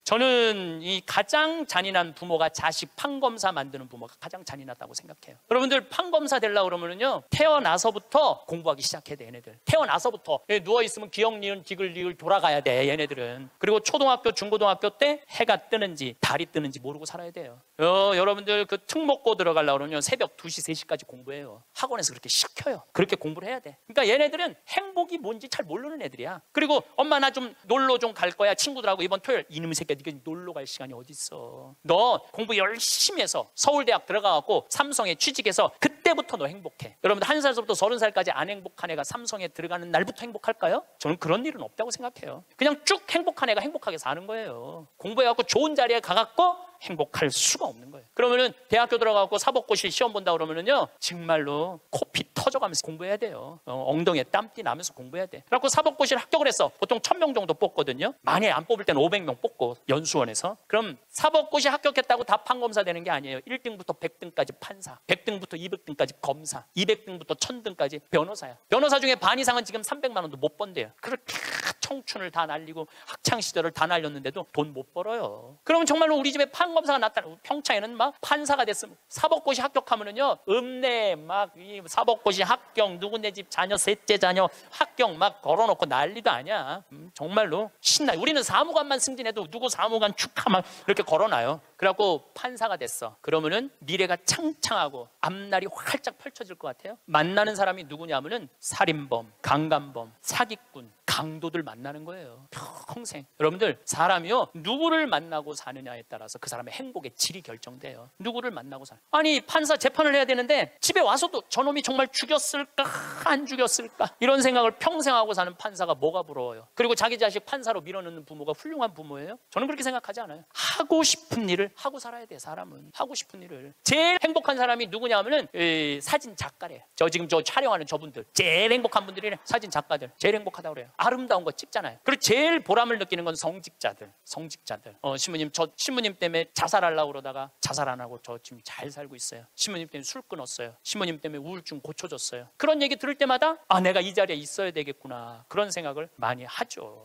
저는 이 가장 잔인한 부모가 자식 판검사 만드는 부모가 가장 잔인하다고 생각해요. 여러분들 판검사 되려고 그러면은요, 태어나서부터 공부하기 시작해야 돼. 얘네들 태어나서부터 누워있으면 기억, 니은, 디귿, 리을 돌아가야 돼 얘네들은. 그리고 초등학교, 중고등학교 때 해가 뜨는지 달이 뜨는지 모르고 살아야 돼요. 여러분들 그 특목고 들어가려고 그러면 새벽 2시, 3시까지 공부해요. 학원에서 그렇게 시켜요. 그렇게 공부를 해야 돼. 그러니까 얘네들은 행복이 뭔지 잘 모르는 애들이야. 그리고 엄마 나 좀 놀러 좀 갈 거야. 친구들하고 이번 토요일. 이놈의 새끼야, 네가 놀러 갈 시간이 어딨어. 너 공부 열심히 해서 서울대학 들어가갖고 삼성에 취직해서 그때부터 너 행복해. 여러분들 1살부터 30살까지 안 행복한 애가 삼성에 들어가는 날부터 행복할까요? 저는 그런 일은 없다고 생각해요. 그냥 쭉 행복한 애가 행복하게 사는 거예요. 공부해갖고 좋은 자리에 가갖고 행복할 수가 없는 거예요. 그러면은 대학교 들어가고 사법고시 시험 본다 그러면은요, 정말로 코피 터져가면서 공부해야 돼요. 엉덩이에 땀띠 나면서 공부해야 돼. 그래갖고 사법고시를 합격을 했어. 보통 1000명 정도 뽑거든요. 만약에 안 뽑을 때는 500명 뽑고 연수원에서. 그럼 사법고시 합격했다고 다 판검사 되는 게 아니에요. 1등부터 100등까지 판사, 100등부터 200등까지 검사, 200등부터 1000등까지 변호사야. 변호사 중에 반 이상은 지금 300만 원도 못 번대요. 그렇게 청춘을 다 날리고 학창시절을 다 날렸는데도 돈 못 벌어요. 그러면 정말로 우리 집에 판검사가 나타나고, 평창에는 막 판사가 됐으면 사법고시 합격하면은요, 읍내 막 이 사법고시 합격, 누구네 집 자녀, 셋째 자녀 합격 막 걸어놓고 난리도 아니야. 정말로 신나요. 우리는 사무관만 승진해도 누구 사무관 축하 막 이렇게 걸어놔요. 그래갖고 판사가 됐어. 그러면은 미래가 창창하고 앞날이 활짝 펼쳐질 것 같아요. 만나는 사람이 누구냐면은 살인범, 강간범, 사기꾼, 강도들 만나는 거예요. 평생. 여러분들, 사람이요, 누구를 만나고 사느냐에 따라서 그 사람의 행복의 질이 결정돼요. 누구를 만나고 사는. 아니, 판사 재판을 해야 되는데 집에 와서도 저놈이 정말 죽였을까 안 죽였을까 이런 생각을 평생 하고 사는 판사가 뭐가 부러워요. 그리고 자기 자식 판사로 밀어넣는 부모가 훌륭한 부모예요? 저는 그렇게 생각하지 않아요. 하고 싶은 일을 하고 살아야 돼. 사람은 하고 싶은 일을. 제일 행복한 사람이 누구냐면은 사진 작가래요. 지금 촬영하는 저분들 제일 행복한 분들이 사진 작가들 제일 행복하다고 그래요. 아름다운 거 찍잖아요. 그리고 제일 보람을 느끼는 건 성직자들. 신부님, 저 신부님 때문에 자살하려고 그러다가 자살 안 하고 저 지금 잘 살고 있어요. 신부님 때문에 술 끊었어요. 신부님 때문에 우울증 고쳐졌어요. 그런 얘기 들을 때마다 아, 내가 이 자리에 있어야 되겠구나, 그런 생각을 많이 하죠.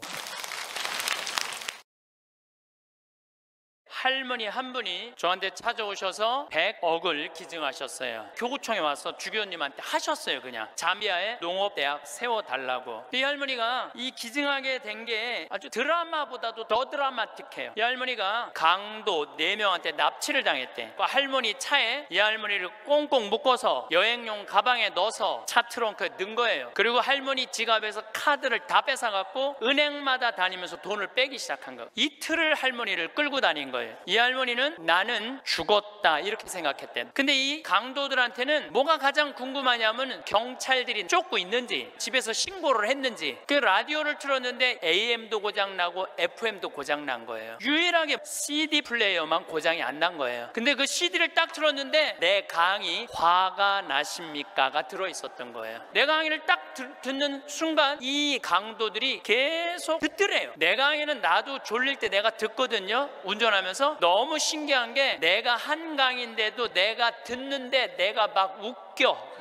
할머니 한 분이 저한테 찾아오셔서 100억을 기증하셨어요. 교구청에 와서 주교님한테 하셨어요. 그냥 잠비아에 농업대학 세워달라고. 이 할머니가 이 기증하게 된 게 아주 드라마보다도 더 드라마틱해요. 이 할머니가 강도 4명한테 납치를 당했대. 그 할머니 차에 이 할머니를 꽁꽁 묶어서 여행용 가방에 넣어서 차 트렁크에 넣은 거예요. 그리고 할머니 지갑에서 카드를 다 뺏어갖고 은행마다 다니면서 돈을 빼기 시작한 거예요. 이틀을 할머니를 끌고 다닌 거예요. 이 할머니는 나는 죽었다 이렇게 생각했대. 근데 이 강도들한테는 뭐가 가장 궁금하냐면 경찰들이 쫓고 있는지, 집에서 신고를 했는지. 그 라디오를 틀었는데 AM도 고장나고 FM도 고장난 거예요. 유일하게 CD 플레이어만 고장이 안 난 거예요. 근데 그 CD를 딱 틀었는데 내 강의 화가 나십니까가 들어있었던 거예요. 내 강의를 딱 듣는 순간 이 강도들이 계속 듣더래요. 내 강의는 나도 졸릴 때 내가 듣거든요, 운전하면서. 너무 신기한 게 내가 한 강인데도 내가 듣는데 내가 막 웃겨.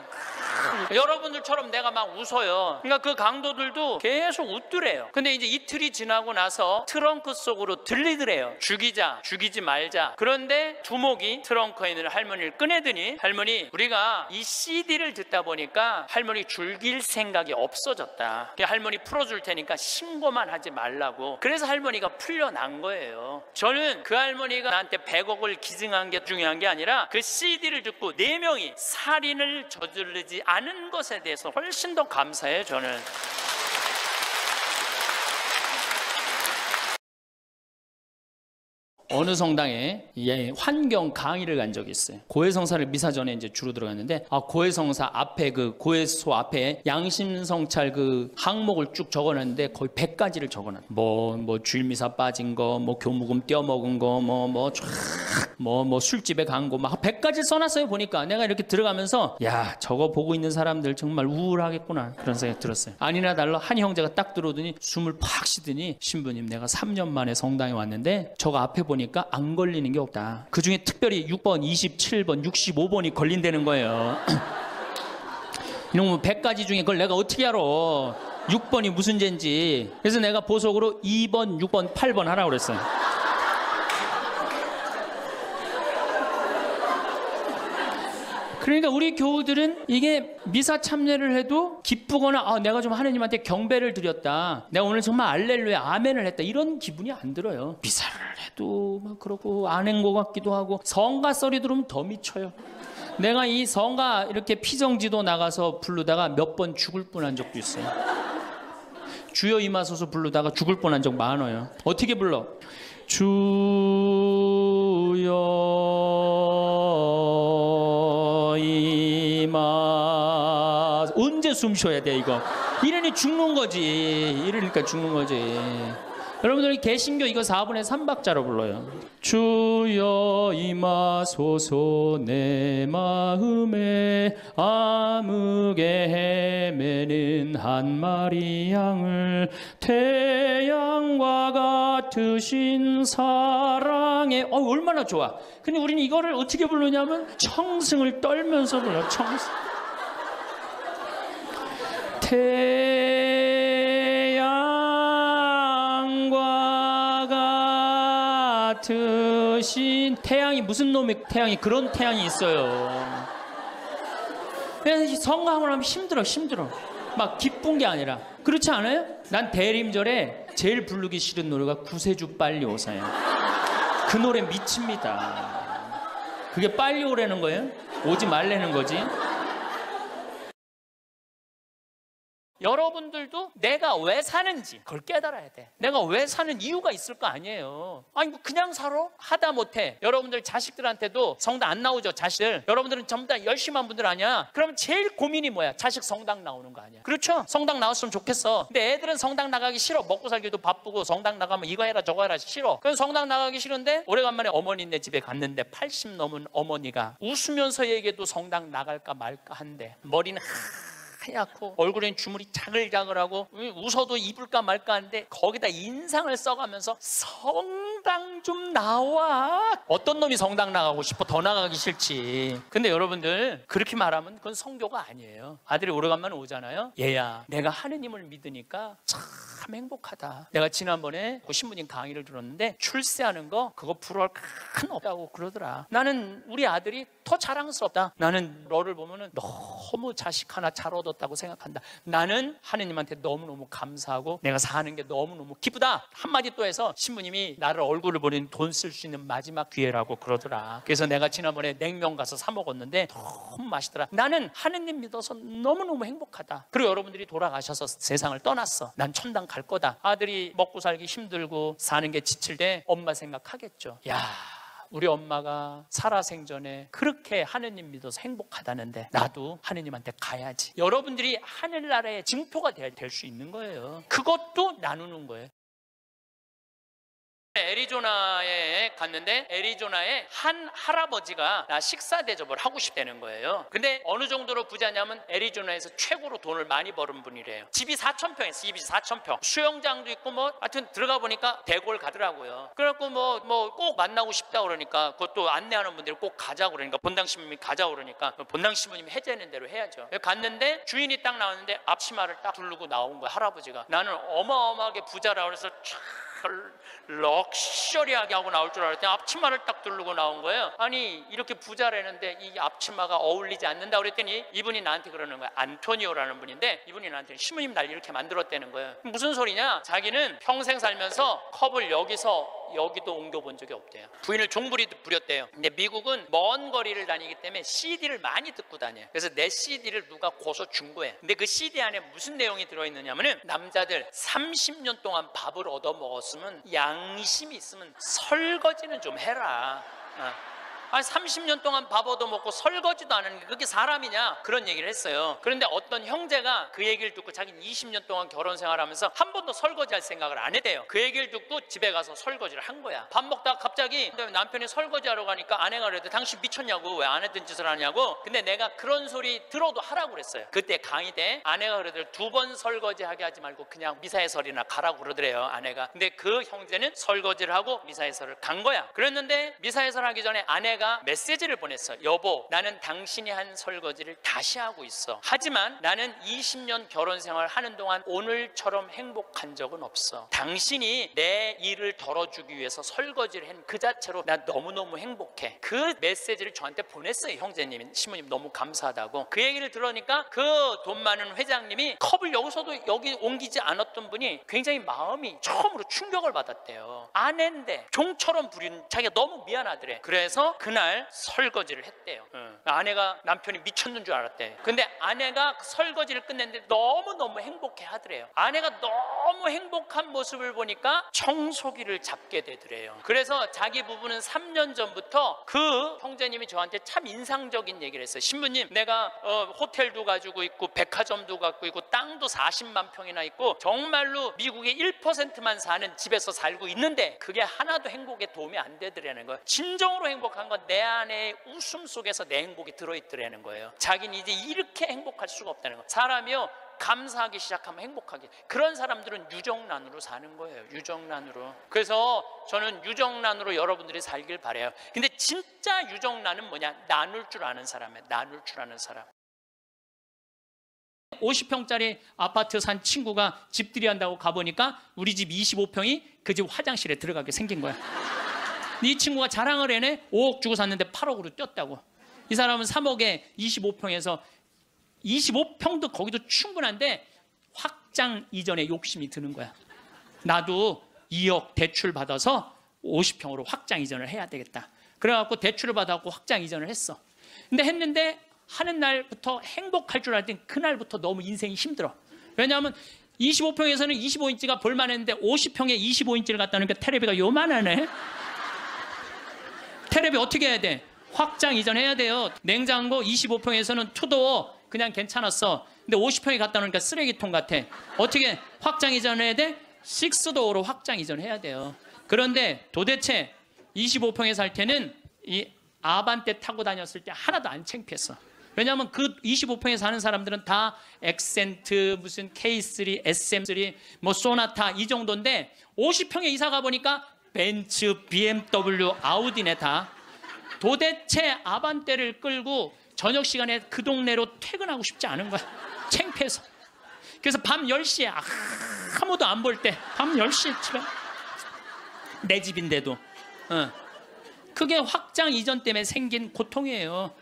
여러분들처럼 내가 막 웃어요. 그러니까 그 강도들도 계속 웃더래요. 근데 이제 이틀이 지나고 나서 트렁크 속으로 들리더래요. 죽이자, 죽이지 말자. 그런데 두목이 트렁크에 있는 할머니를 꺼내더니, 할머니, 우리가 이 CD를 듣다 보니까 할머니 죽일 생각이 없어졌다. 할머니 풀어줄 테니까 신고만 하지 말라고. 그래서 할머니가 풀려난 거예요. 저는 그 할머니가 나한테 100억을 기증한 게 중요한 게 아니라 그 CD를 듣고 4명이 살인을 저지르지 않은 것에 대해서 훨씬 더 감사해요. 저는. 어느 성당에 환경 강의를 간 적이 있어요. 고해성사를 미사 전에 이제 주로 들어갔는데, 고해성사 앞에 그 고해소 앞에 양심성찰 그 항목을 쭉 적어놨는데 거의 100가지를 적어놨. 뭐 주일미사 빠진 거, 뭐 교무금 떼어먹은 거, 뭐 술집에 간 거, 막 100가지 써놨어요. 보니까 내가 이렇게 들어가면서 야, 저거 보고 있는 사람들 정말 우울하겠구나, 그런 생각이 들었어요. 아니나 달라 한 형제가 딱 들어오더니 숨을 팍 쉬더니, 신부님, 내가 3년 만에 성당에 왔는데 저거 앞에 보니까 안 걸리는 게 없다. 그 중에 특별히 6번, 27번, 65번이 걸린다는 거예요. 이놈은 100가지 중에 그걸 내가 어떻게 알아? 6번이 무슨 죄인지. 그래서 내가 보석으로 2번, 6번, 8번 하라고 그랬어요. 그러니까 우리 교우들은 이게 미사 참여를 해도 기쁘거나 내가 좀 하느님한테 경배를 드렸다, 내가 오늘 정말 알렐루야 아멘을 했다, 이런 기분이 안 들어요. 미사를 해도 막 그러고 안 한 것 같기도 하고, 성가 썰이 들으면 더 미쳐요. 내가 이 성가 이렇게 피정지도 나가서 부르다가 몇 번 죽을 뻔한 적도 있어요. 주여 임하소서 부르다가 죽을 뻔한 적 많아요. 어떻게 불러? 주여 임하. 언제 숨 쉬어야 돼 이거? 이러니 죽는 거지. 이러니까 죽는 거지. 여러분들 개신교 이거 4분의 3박자로 불러요. 주여 임하소서 내 마음에 암흑에 헤매는 한 마리 양을 태양과 같으신 사랑에. 얼마나 좋아. 근데 우리는 이거를 어떻게 부르냐면 청승을 떨면서 불러. 청승. 같으신 태양이 무슨 놈의 태양이, 그런 태양이 있어요. 그래서 성가하고 나면 힘들어. 막 기쁜 게 아니라. 그렇지 않아요? 난 대림절에 제일 부르기 싫은 노래가 구세주 빨리 오사예요. 그 노래 미칩니다. 그게 빨리 오라는 거예요? 오지 말라는 거지. 여러분들도 내가 왜 사는지 그걸 깨달아야 돼. 내가 왜 사는 이유가 있을 거 아니에요. 아니 뭐 그냥 살아? 하다 못해. 여러분들 자식들한테도 성당 안 나오죠, 자식들. 여러분들은 전부 다 열심히 한 분들 아니야? 그러면 제일 고민이 뭐야? 자식 성당 나오는 거 아니야? 그렇죠? 성당 나왔으면 좋겠어. 근데 애들은 성당 나가기 싫어. 먹고 살기도 바쁘고 성당 나가면 이거 해라 저거 해라 싫어. 그럼 성당 나가기 싫은데 오래간만에 어머니네 집에 갔는데 80 넘은 어머니가 웃으면서 얘기해도 성당 나갈까 말까 한데 머리는 하얗고 얼굴엔 주물이 자글자글하고 웃어도 입을까 말까 하는데 거기다 인상을 써가면서 성당 좀 나와. 어떤 놈이 성당 나가고 싶어? 더 나가기 싫지. 근데 여러분들 그렇게 말하면 그건 성교가 아니에요. 아들이 오래간만에 오잖아요. 얘야, 내가 하느님을 믿으니까 참 행복하다. 내가 지난번에 그 신부님 강의를 들었는데 출세하는 거 그거 부러울 큰 없다고 그러더라. 나는 우리 아들이 더 자랑스럽다. 나는 너를 보면은 너무 자식 하나 잘 얻었다고 생각한다. 나는 하느님한테 너무너무 감사하고 내가 사는 게 너무너무 기쁘다. 한마디 또 해서 신부님이 나를 얼굴을 보는 돈 쓸 수 있는 마지막 기회라고 그러더라. 그래서 내가 지난번에 냉면 가서 사 먹었는데 너무 맛있더라. 나는 하느님 믿어서 너무너무 행복하다. 그리고 여러분들이 돌아가셔서 세상을 떠났어. 난 천당 갈 거다. 아들이 먹고 살기 힘들고 사는 게 지칠 때 엄마 생각하겠죠. 야, 우리 엄마가 살아생전에 그렇게 하느님 믿어서 행복하다는데 나도 하느님한테 가야지. 여러분들이 하늘나라의 증표가 될 수 있는 거예요. 그것도 나누는 거예요. 애리조나에 갔는데 애리조나에 한 할아버지가 나 식사 대접을 하고 싶다는 거예요. 근데 어느 정도로 부자냐면 애리조나에서 최고로 돈을 많이 버는 분이래요. 집이 4,000평 있어. 집이 4,000평. 수영장도 있고 뭐 하여튼 들어가 보니까 대골 가더라고요. 그래갖고 뭐 꼭 만나고 싶다 그러니까 그것도 안내하는 분들이 꼭 가자고 그러니까 본당 신부님이 가자고 그러니까 본당 신부님이 해제하는 대로 해야죠. 갔는데 주인이 딱 나왔는데 앞치마를 딱 두르고 나온 거야, 할아버지가. 나는 어마어마하게 부자라고 해서 럭셔리하게 하고 나올 줄 알았더니 앞치마를 딱 두르고 나온 거예요. 아니 이렇게 부자라는데 이 앞치마가 어울리지 않는다 그랬더니 이분이 나한테 그러는 거야. 안토니오라는 분인데 이분이 나한테 신부님 날 이렇게 만들었다는 거예요. 무슨 소리냐? 자기는 평생 살면서 컵을 여기도 옮겨본 적이 없대요. 부인을 종부리 부렸대요. 근데 미국은 먼 거리를 다니기 때문에 CD를 많이 듣고 다녀요. 그래서 내 CD를 누가 고서 준 거예요. 근데 그 CD 안에 무슨 내용이 들어있느냐면은 남자들 30년 동안 밥을 얻어 먹었으면 양심이 있으면 설거지는 좀 해라. 아니 30년 동안 밥 얻어먹고 설거지도 안 하는 게 그게 사람이냐? 그런 얘기를 했어요. 그런데 어떤 형제가 그 얘기를 듣고 자기는 20년 동안 결혼 생활하면서 한 번도 설거지할 생각을 안 했대요. 그 얘기를 듣고 집에 가서 설거지를 한 거야. 밥 먹다가 갑자기 남편이 설거지하러 가니까 아내가 그래도 당신 미쳤냐고, 왜 안 했던 짓을 하냐고. 근데 내가 그런 소리 들어도 하라고 그랬어요. 그때 강의 때 아내가 그러더래요. 2번 설거지하게 하지 말고 그냥 미사회설이나 가라고 그러더래요, 아내가. 근데 그 형제는 설거지를 하고 미사회설을 간 거야. 그랬는데 미사회설 하기 전에 아내가 아내가 메시지를 보냈어. 여보, 나는 당신이 한 설거지를 다시 하고 있어. 하지만 나는 20년 결혼 생활 하는 동안 오늘처럼 행복한 적은 없어. 당신이 내 일을 덜어주기 위해서 설거지를 한 그 자체로 나 너무너무 행복해. 그 메시지를 저한테 보냈어요. 형제님이, 신부님 너무 감사하다고. 그 얘기를 들으니까 그 돈 많은 회장님이 컵을 여기서도 여기 옮기지 않았던 분이 굉장히 마음이 처음으로 충격을 받았대요. 아내인데 종처럼 부린 자기가 너무 미안하더래. 그래서 그날 설거지를 했대요. 아내가 남편이 미쳤는 줄 알았대. 근데 아내가 설거지를 끝냈는데 너무너무 행복해 하더래요. 아내가 너무 행복한 모습을 보니까 청소기를 잡게 되더래요. 그래서 자기 부부는 3년 전부터 그 형제님이 저한테 참 인상적인 얘기를 했어요. 신부님, 내가 호텔도 가지고 있고 백화점도 갖고 있고 땅도 40만 평이나 있고 정말로 미국의 1%만 사는 집에서 살고 있는데 그게 하나도 행복에 도움이 안 되더라는 거예요. 진정으로 행복한 건 내 안에 웃음 속에서 내 행복이 들어있더라는 거예요. 자기는 이제 이렇게 행복할 수가 없다는 거예요. 사람이요, 감사하기 시작하면 행복하게. 그런 사람들은 유정란으로 사는 거예요. 유정란으로. 그래서 저는 유정란으로 여러분들이 살길 바라요. 근데 진짜 유정란은 뭐냐? 나눌 줄 아는 사람이에요. 나눌 줄 아는 사람. 50평짜리 아파트 산 친구가 집들이 한다고 가보니까 우리 집 25평이 그 집 화장실에 들어가게 생긴 거야. 이 친구가 자랑을 해내. 5억 주고 샀는데 8억으로 뛰었다고. 이 사람은 3억에 25평에서 25평도 거기도 충분한데 확장 이전에 욕심이 드는 거야. 나도 2억 대출 받아서 50평으로 확장 이전을 해야 되겠다. 그래갖고 대출을 받아갖고 확장 이전을 했어. 근데 했는데 하는 날부터 행복할 줄 알았더니 그날부터 너무 인생이 힘들어. 왜냐하면 25평에서는 25인치가 볼만했는데 50평에 25인치를 갖다 놓으니까 테레비가 요만하네. 테레비 어떻게 해야 돼? 확장 이전해야 돼요. 냉장고 25평에서는 투도어 그냥 괜찮았어. 근데 50평에 갖다 놓으니까 쓰레기통 같아. 어떻게 확장 이전해야 돼? 6도어로 확장 이전해야 돼요. 그런데 도대체 25평에 살 때는 이 아반떼 타고 다녔을 때 하나도 안 창피했어. 왜냐하면 그 25평에 사는 사람들은 다 엑센트, 무슨 K3, SM3, 뭐 소나타 이 정도인데 50평에 이사 가보니까 벤츠, BMW, 아우디네 다. 도대체 아반떼를 끌고 저녁 시간에 그 동네로 퇴근하고 싶지 않은 거야. 창피해서. 그래서 밤 10시에 아무도 안 볼 때 밤 10시에 집에 내 집인데도 그게 확장 이전 때문에 생긴 고통이에요.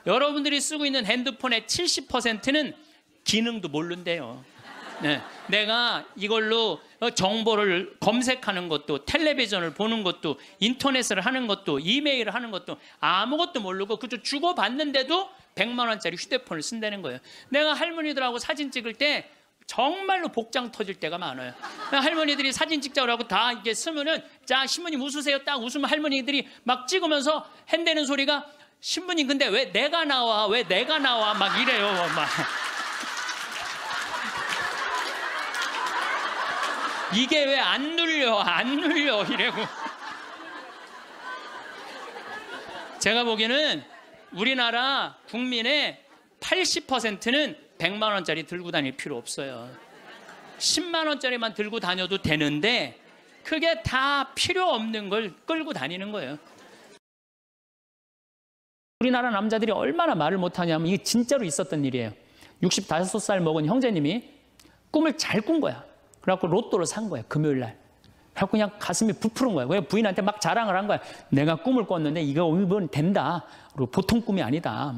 여러분들이 쓰고 있는 핸드폰의 70%는 기능도 모른대요. 네. 내가 이걸로 정보를 검색하는 것도, 텔레비전을 보는 것도, 인터넷을 하는 것도, 이메일을 하는 것도 아무것도 모르고 그저 주고받는데도 100만 원짜리 휴대폰을 쓴다는 거예요. 내가 할머니들하고 사진 찍을 때 정말로 복장 터질 때가 많아요. 할머니들이 사진 찍자고 하고 다 이게 쓰면은 자, 신부님 웃으세요. 딱 웃으면 할머니들이 막 찍으면서 핸대는 소리가 신부님 근데 왜 내가 나와? 왜 내가 나와? 막 이래요. 막. 이게 왜 안 눌려? 안 눌려? 이래고. 제가 보기에는 우리나라 국민의 80%는 100만 원짜리 들고 다닐 필요 없어요. 10만 원짜리만 들고 다녀도 되는데 그게 다 필요 없는 걸 끌고 다니는 거예요. 우리나라 남자들이 얼마나 말을 못하냐면 이게 진짜로 있었던 일이에요. 65살 먹은 형제님이 꿈을 잘 꾼 거야. 그래갖고 로또를 산 거야, 금요일 날. 그래갖고 그냥 가슴이 부풀은 거야. 그냥 부인한테 막 자랑을 한 거야. 내가 꿈을 꿨는데 이건 된다. 그리고 보통 꿈이 아니다.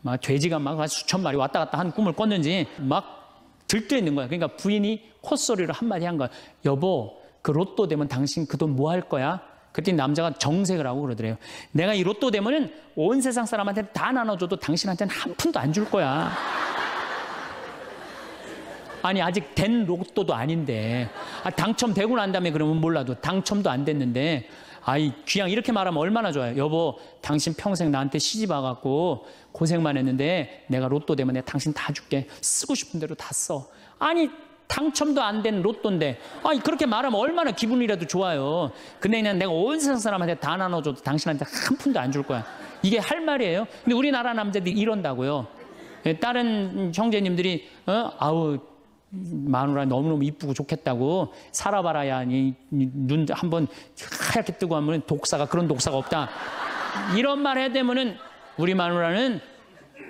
막 돼지가 막 수천 마리 왔다 갔다 한 꿈을 꿨는지 막 들떠 있는 거야. 그러니까 부인이 콧소리로 한마디 한 거야. 여보, 그 로또 되면 당신 그 돈 뭐 할 거야? 그때 남자가 정색을 하고 그러더래요. 내가 이 로또 되면은 온 세상 사람한테 다 나눠줘도 당신한테는 한 푼도 안 줄 거야. 아니 아직 된 로또도 아닌데 당첨되고 난 다음에 그러면 몰라도 당첨도 안 됐는데 아이 귀양 이렇게 말하면 얼마나 좋아요. 여보 당신 평생 나한테 시집 와갖고 고생만 했는데 내가 로또 되면 내가 당신 다 줄게. 쓰고 싶은 대로 다 써. 아니 당첨도 안 된 로또인데 아니 그렇게 말하면 얼마나 기분이라도 좋아요. 근데 그냥 내가 온 세상 사람한테 다 나눠줘도 당신한테 한 푼도 안 줄 거야. 이게 할 말이에요. 근데 우리나라 남자들이 이런다고요. 다른 형제님들이 아우 마누라 너무너무 이쁘고 좋겠다고 살아봐라야 눈 한번 하얗게 뜨고 하면 독사가 그런 독사가 없다. 이런 말 해야 되면은 우리 마누라는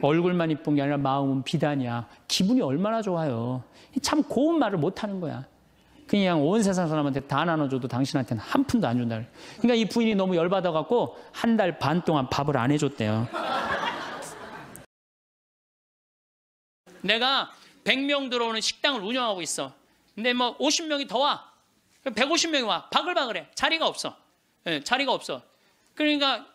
얼굴만 이쁜 게 아니라 마음은 비단이야. 기분이 얼마나 좋아요. 참 고운 말을 못 하는 거야. 그냥 온 세상 사람한테 다 나눠줘도 당신한테는 한 푼도 안 준다. 그러니까 이 부인이 너무 열받아갖고 한 달 반 동안 밥을 안 해줬대요. 내가 100명 들어오는 식당을 운영하고 있어. 근데 뭐 50명이 더 와. 150명이 와. 바글바글해. 자리가 없어. 네, 자리가 없어. 그러니까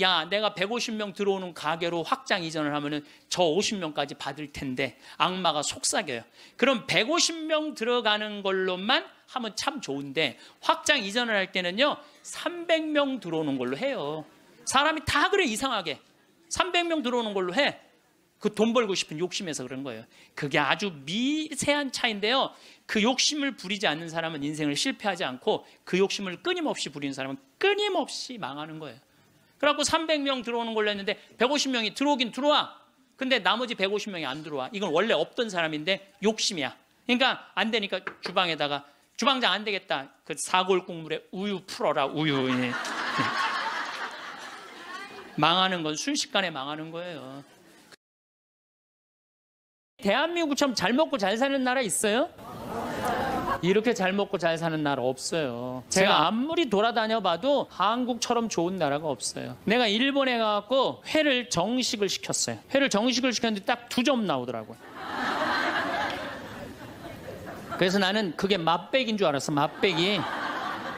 야, 내가 150명 들어오는 가게로 확장 이전을 하면은 저 50명까지 받을 텐데 악마가 속삭여요. 그럼 150명 들어가는 걸로만 하면 참 좋은데 확장 이전을 할 때는요 300명 들어오는 걸로 해요. 사람이 다 그래 이상하게 300명 들어오는 걸로 해. 그 돈 벌고 싶은 욕심에서 그런 거예요. 그게 아주 미세한 차이인데요. 그 욕심을 부리지 않는 사람은 인생을 실패하지 않고 그 욕심을 끊임없이 부리는 사람은 끊임없이 망하는 거예요. 그래갖고 300명 들어오는 걸로 했는데 150명이 들어오긴 들어와. 근데 나머지 150명이 안 들어와. 이건 원래 없던 사람인데 욕심이야. 그러니까 안 되니까 주방에다가 주방장 안 되겠다. 그 사골 국물에 우유 풀어라. 우유. 망하는 건 순식간에 망하는 거예요. 대한민국처럼 잘 먹고 잘 사는 나라 있어요? 이렇게 잘 먹고 잘 사는 나라 없어요. 제가 아무리 돌아다녀 봐도 한국처럼 좋은 나라가 없어요. 내가 일본에 가서 회를 정식을 시켰어요. 회를 정식을 시켰는데 딱 2점 나오더라고요. 그래서 나는 그게 맛백인 줄 알았어. 맛백이.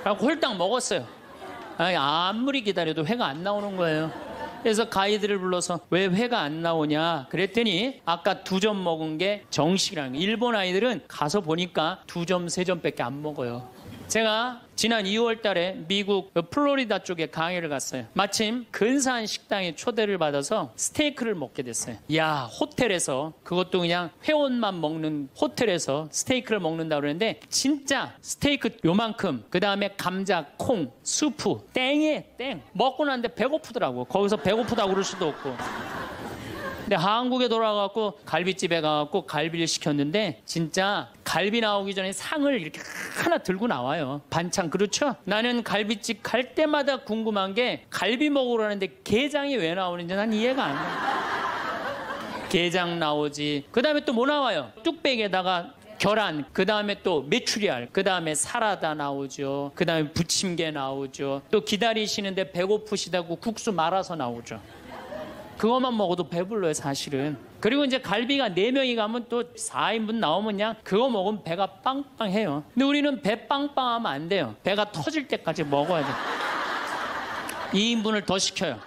그래서 홀딱 먹었어요. 아니, 아무리 기다려도 회가 안 나오는 거예요. 그래서 가이드를 불러서 왜 회가 안 나오냐 그랬더니 아까 2점 먹은 게 정식이라는 거예요. 일본 아이들은 가서 보니까 2점, 3점밖에 안 먹어요. 제가 지난 2월 달에 미국 플로리다 쪽에 강의를 갔어요. 마침 근사한 식당에 초대를 받아서 스테이크를 먹게 됐어요. 야, 호텔에서 그것도 그냥 회원만 먹는 호텔에서 스테이크를 먹는다고 그러는데 진짜 스테이크 요만큼 그 다음에 감자, 콩, 수프 땡이에요. 땡. 먹고 났는데 배고프더라고. 거기서 배고프다고 그럴 수도 없고. 근데 한국에 돌아가고 갈비집에 가갖고 갈비를 시켰는데 진짜 갈비 나오기 전에 상을 이렇게 하나 들고 나와요. 반찬. 그렇죠? 나는 갈비집 갈 때마다 궁금한 게 갈비 먹으러 가는데 게장이 왜 나오는지 난 이해가 안 돼. 게장 나오지. 그 다음에 또 뭐 나와요? 뚝배기에다가 계란, 그 다음에 또 메추리알, 그 다음에 사라다 나오죠. 그 다음에 부침개 나오죠. 또 기다리시는데 배고프시다고 국수 말아서 나오죠. 그것만 먹어도 배불러요 사실은. 그리고 이제 갈비가 4명이 가면 또 4인분 나오면 그냥 그거 먹으면 배가 빵빵해요. 근데 우리는 배 빵빵하면 안 돼요. 배가 터질 때까지 먹어야 돼요. 2인분을 더 시켜요.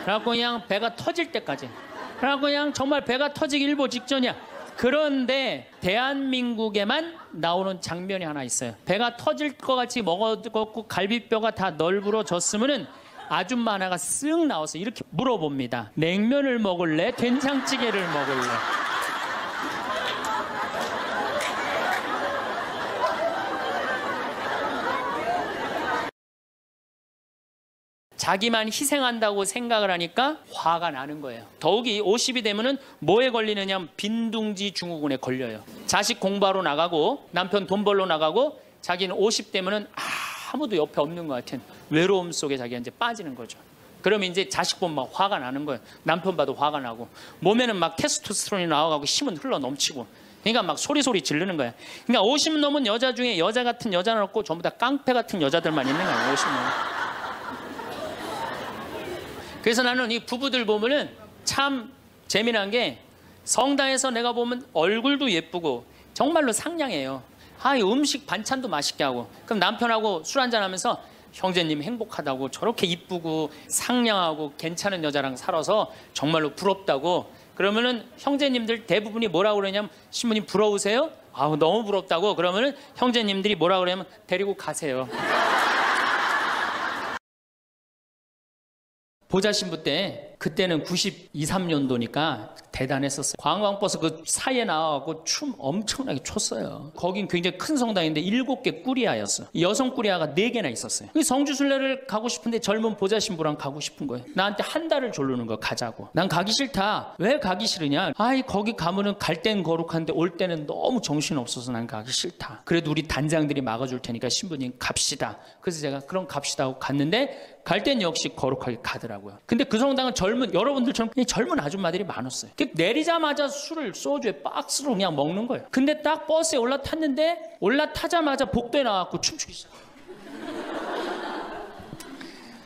그래갖고 그냥 배가 터질 때까지. 그래갖고 그냥 정말 배가 터지기 일보 직전이야. 그런데 대한민국에만 나오는 장면이 하나 있어요. 배가 터질 것 같이 먹어갖고 갈비뼈가 다 널브러졌으면은 아줌마 하나가 쓱 나와서 이렇게 물어봅니다. 냉면을 먹을래? 된장찌개를 먹을래? 자기만 희생한다고 생각을 하니까 화가 나는 거예요. 더욱이 50이 되면은 뭐에 걸리느냐? 빈둥지 증후군에 걸려요. 자식 공부하러 나가고 남편 돈 벌러 나가고 자기는 50 되면은 아무도 옆에 없는 것 같은 외로움 속에 자기가 이제 빠지는 거죠. 그러면 이제 자식 보면 막 화가 나는 거예요. 남편 봐도 화가 나고 몸에는 막 테스토스테론이 나와가고 힘은 흘러 넘치고. 그러니까 막 소리 지르는 거야. 그러니까 50 넘은 여자 중에 여자 같은 여자는 없고 전부 다 깡패 같은 여자들만 있는 거예요. 50 넘은. 그래서 나는 이 부부들 보면은 참 재미난 게 성당에서 내가 보면 얼굴도 예쁘고 정말로 상냥해요. 이 음식 반찬도 맛있게 하고. 그럼 남편하고 술 한잔 하면서 형제님 행복하다고 저렇게 이쁘고 상냥하고 괜찮은 여자랑 살아서 정말로 부럽다고. 그러면은 형제님들 대부분이 뭐라고 그러냐면 신부님 부러우세요? 너무 부럽다고. 그러면은 형제님들이 뭐라고 그러냐면 데리고 가세요. 보자 신부 때 그때는 92, 3년도니까 대단했었어요. 관광버스 그 사이에 나와갖고 춤 엄청나게 췄어요. 거긴 굉장히 큰 성당인데 7개 꾸리아였어. 여성 꾸리아가 4개나 있었어요. 성주순례를 가고 싶은데 젊은 보좌 신부랑 가고 싶은 거예요. 나한테 한 달을 조르는 거 가자고. 난 가기 싫다. 왜 가기 싫으냐? 아이 거기 가면은 갈 땐 거룩한데 올 때는 너무 정신없어서 난 가기 싫다. 그래도 우리 단장들이 막아줄 테니까 신부님 갑시다. 그래서 제가 그럼 갑시다 하고 갔는데 갈 땐 역시 거룩하게 가더라고요. 근데 그 성당은 여러분들처럼 젊은 아줌마들이 많았어요. 내리자마자 술을 소주에 박스로 그냥 먹는 거예요. 근데 딱 버스에 올라탔는데 올라타자마자 복도에 나와서 춤추기 시작해요.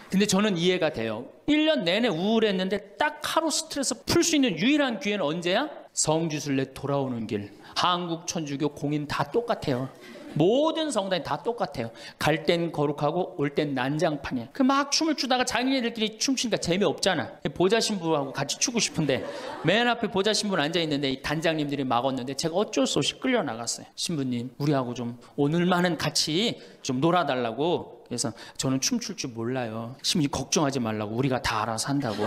근데 저는 이해가 돼요. 1년 내내 우울했는데 딱 하루 스트레스 풀 수 있는 유일한 기회는 언제야? 성주순례 돌아오는 길. 한국 천주교 공인 다 똑같아요. 모든 성당이 다 똑같아요. 갈 땐 거룩하고 올 땐 난장판이에요. 그 막 춤을 추다가 자기네들끼리 춤추니까 재미없잖아. 보좌 신부하고 같이 추고 싶은데 맨 앞에 보좌 신부는 앉아있는데 이 단장님들이 막았는데 제가 어쩔 수 없이 끌려나갔어요. 신부님 우리하고 좀 오늘만은 같이 좀 놀아달라고. 그래서 저는 춤출 줄 몰라요. 신부님 걱정하지 말라고. 우리가 다 알아서 한다고.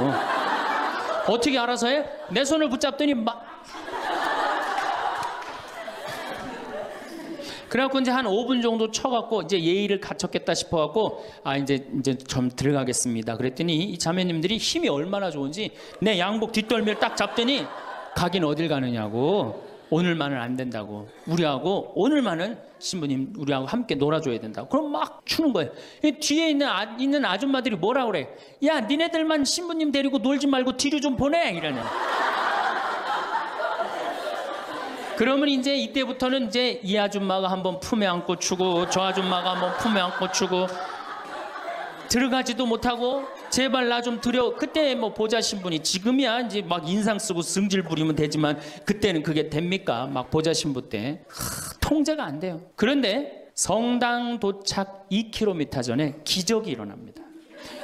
어떻게 알아서 해? 내 손을 붙잡더니 그래갖고 이제 한 5분 정도 쳐갖고 이제 예의를 갖췄겠다 싶어갖고 이제 좀 들어가겠습니다. 그랬더니 이 자매님들이 힘이 얼마나 좋은지 내 양복 뒷덜미를 딱 잡더니 가긴 어딜 가느냐고. 오늘만은 안 된다고. 우리하고 오늘만은 신부님 우리하고 함께 놀아줘야 된다고. 그럼 막 추는 거예요. 뒤에 있는 아줌마들이 뭐라 그래? 야 니네들만 신부님 데리고 놀지 말고 뒤로 좀 보내 이러네. 그러면 이제 이때부터는 이제 이 아줌마가 한번 품에 안고 추고 저 아줌마가 한번 품에 안고 추고 들어가지도 못하고 제발 나 좀 들여. 그때 뭐 보좌 신부니 지금이야 이제 막 인상 쓰고 승질 부리면 되지만 그때는 그게 됩니까? 막 보좌 신부 때 통제가 안 돼요. 그런데 성당 도착 2km 전에 기적이 일어납니다.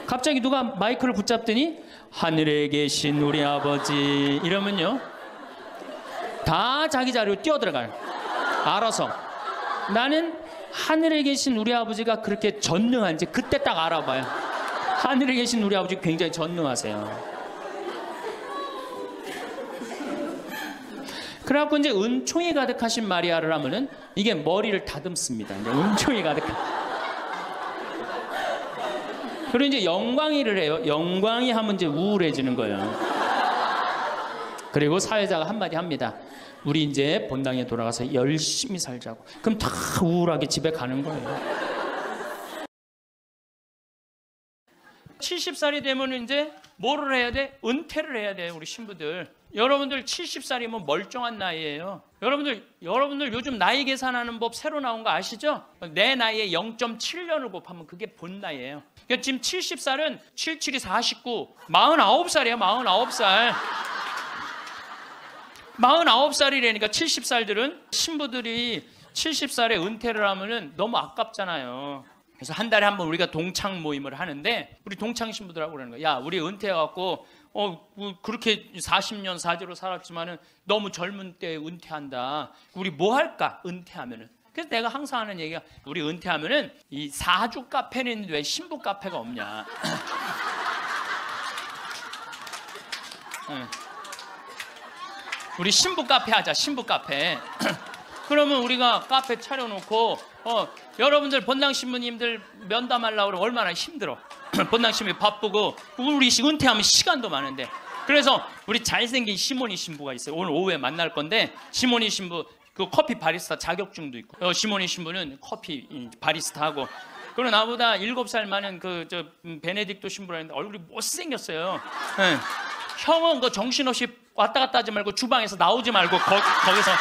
갑자기 누가 마이크를 붙잡더니 하늘에 계신 우리 아버지 이러면요 다 자기 자리로 뛰어들어가요. 알아서. 나는 하늘에 계신 우리 아버지가 그렇게 전능한지 그때 딱 알아봐요. 하늘에 계신 우리 아버지 굉장히 전능하세요. 그래갖고 이제 은총이 가득하신 마리아를 하면은 이게 머리를 다듬습니다. 이제 은총이 가득한. 그리고 이제 영광이를 해요. 영광이 하면 이제 우울해지는 거예요. 그리고 사회자가 한마디 합니다. 우리 이제 본당에 돌아가서 열심히 살자고. 그럼 다 우울하게 집에 가는 거예요. 70살이 되면 이제 뭐를 해야 돼? 은퇴를 해야 돼요, 우리 신부들. 여러분들 70살이면 멀쩡한 나이예요. 여러분들 요즘 나이 계산하는 법 새로 나온 거 아시죠? 내 나이에 0.7년을 곱하면 그게 본 나이예요. 그러니까 지금 70살은 77이 49, 49살이에요, 49살. 49살이라니까 70살들은 신부들이 70살에 은퇴를 하면은 너무 아깝잖아요. 그래서 한 달에 한 번 우리가 동창 모임을 하는데 우리 동창 신부들하고 그러는 거야. 야, 우리 은퇴해갖고 그렇게 40년 사제로 살았지만은 너무 젊은 때 은퇴한다. 우리 뭐 할까? 은퇴하면은. 그래서 내가 항상 하는 얘기가 우리 은퇴하면은 이 사주 카페는 있는데 왜 신부 카페가 없냐? 우리 신부 카페 하자. 신부 카페. 그러면 우리가 카페 차려놓고 여러분들 본당 신부님들 면담하려고 그러면 얼마나 힘들어. 본당 신부님 바쁘고 우리 은퇴하면 시간도 많은데. 그래서 우리 잘생긴 시모니 신부가 있어요. 오늘 오후에 만날 건데 시모니 신부 그 커피 바리스타 자격증도 있고 시모니 신부는 커피 바리스타 하고 그리고 나보다 7살 많은 베네딕토 신부라는데 얼굴이 못생겼어요. 네. 형은 그 정신없이 왔다 갔다 하지 말고 주방에서 나오지 말고 거기서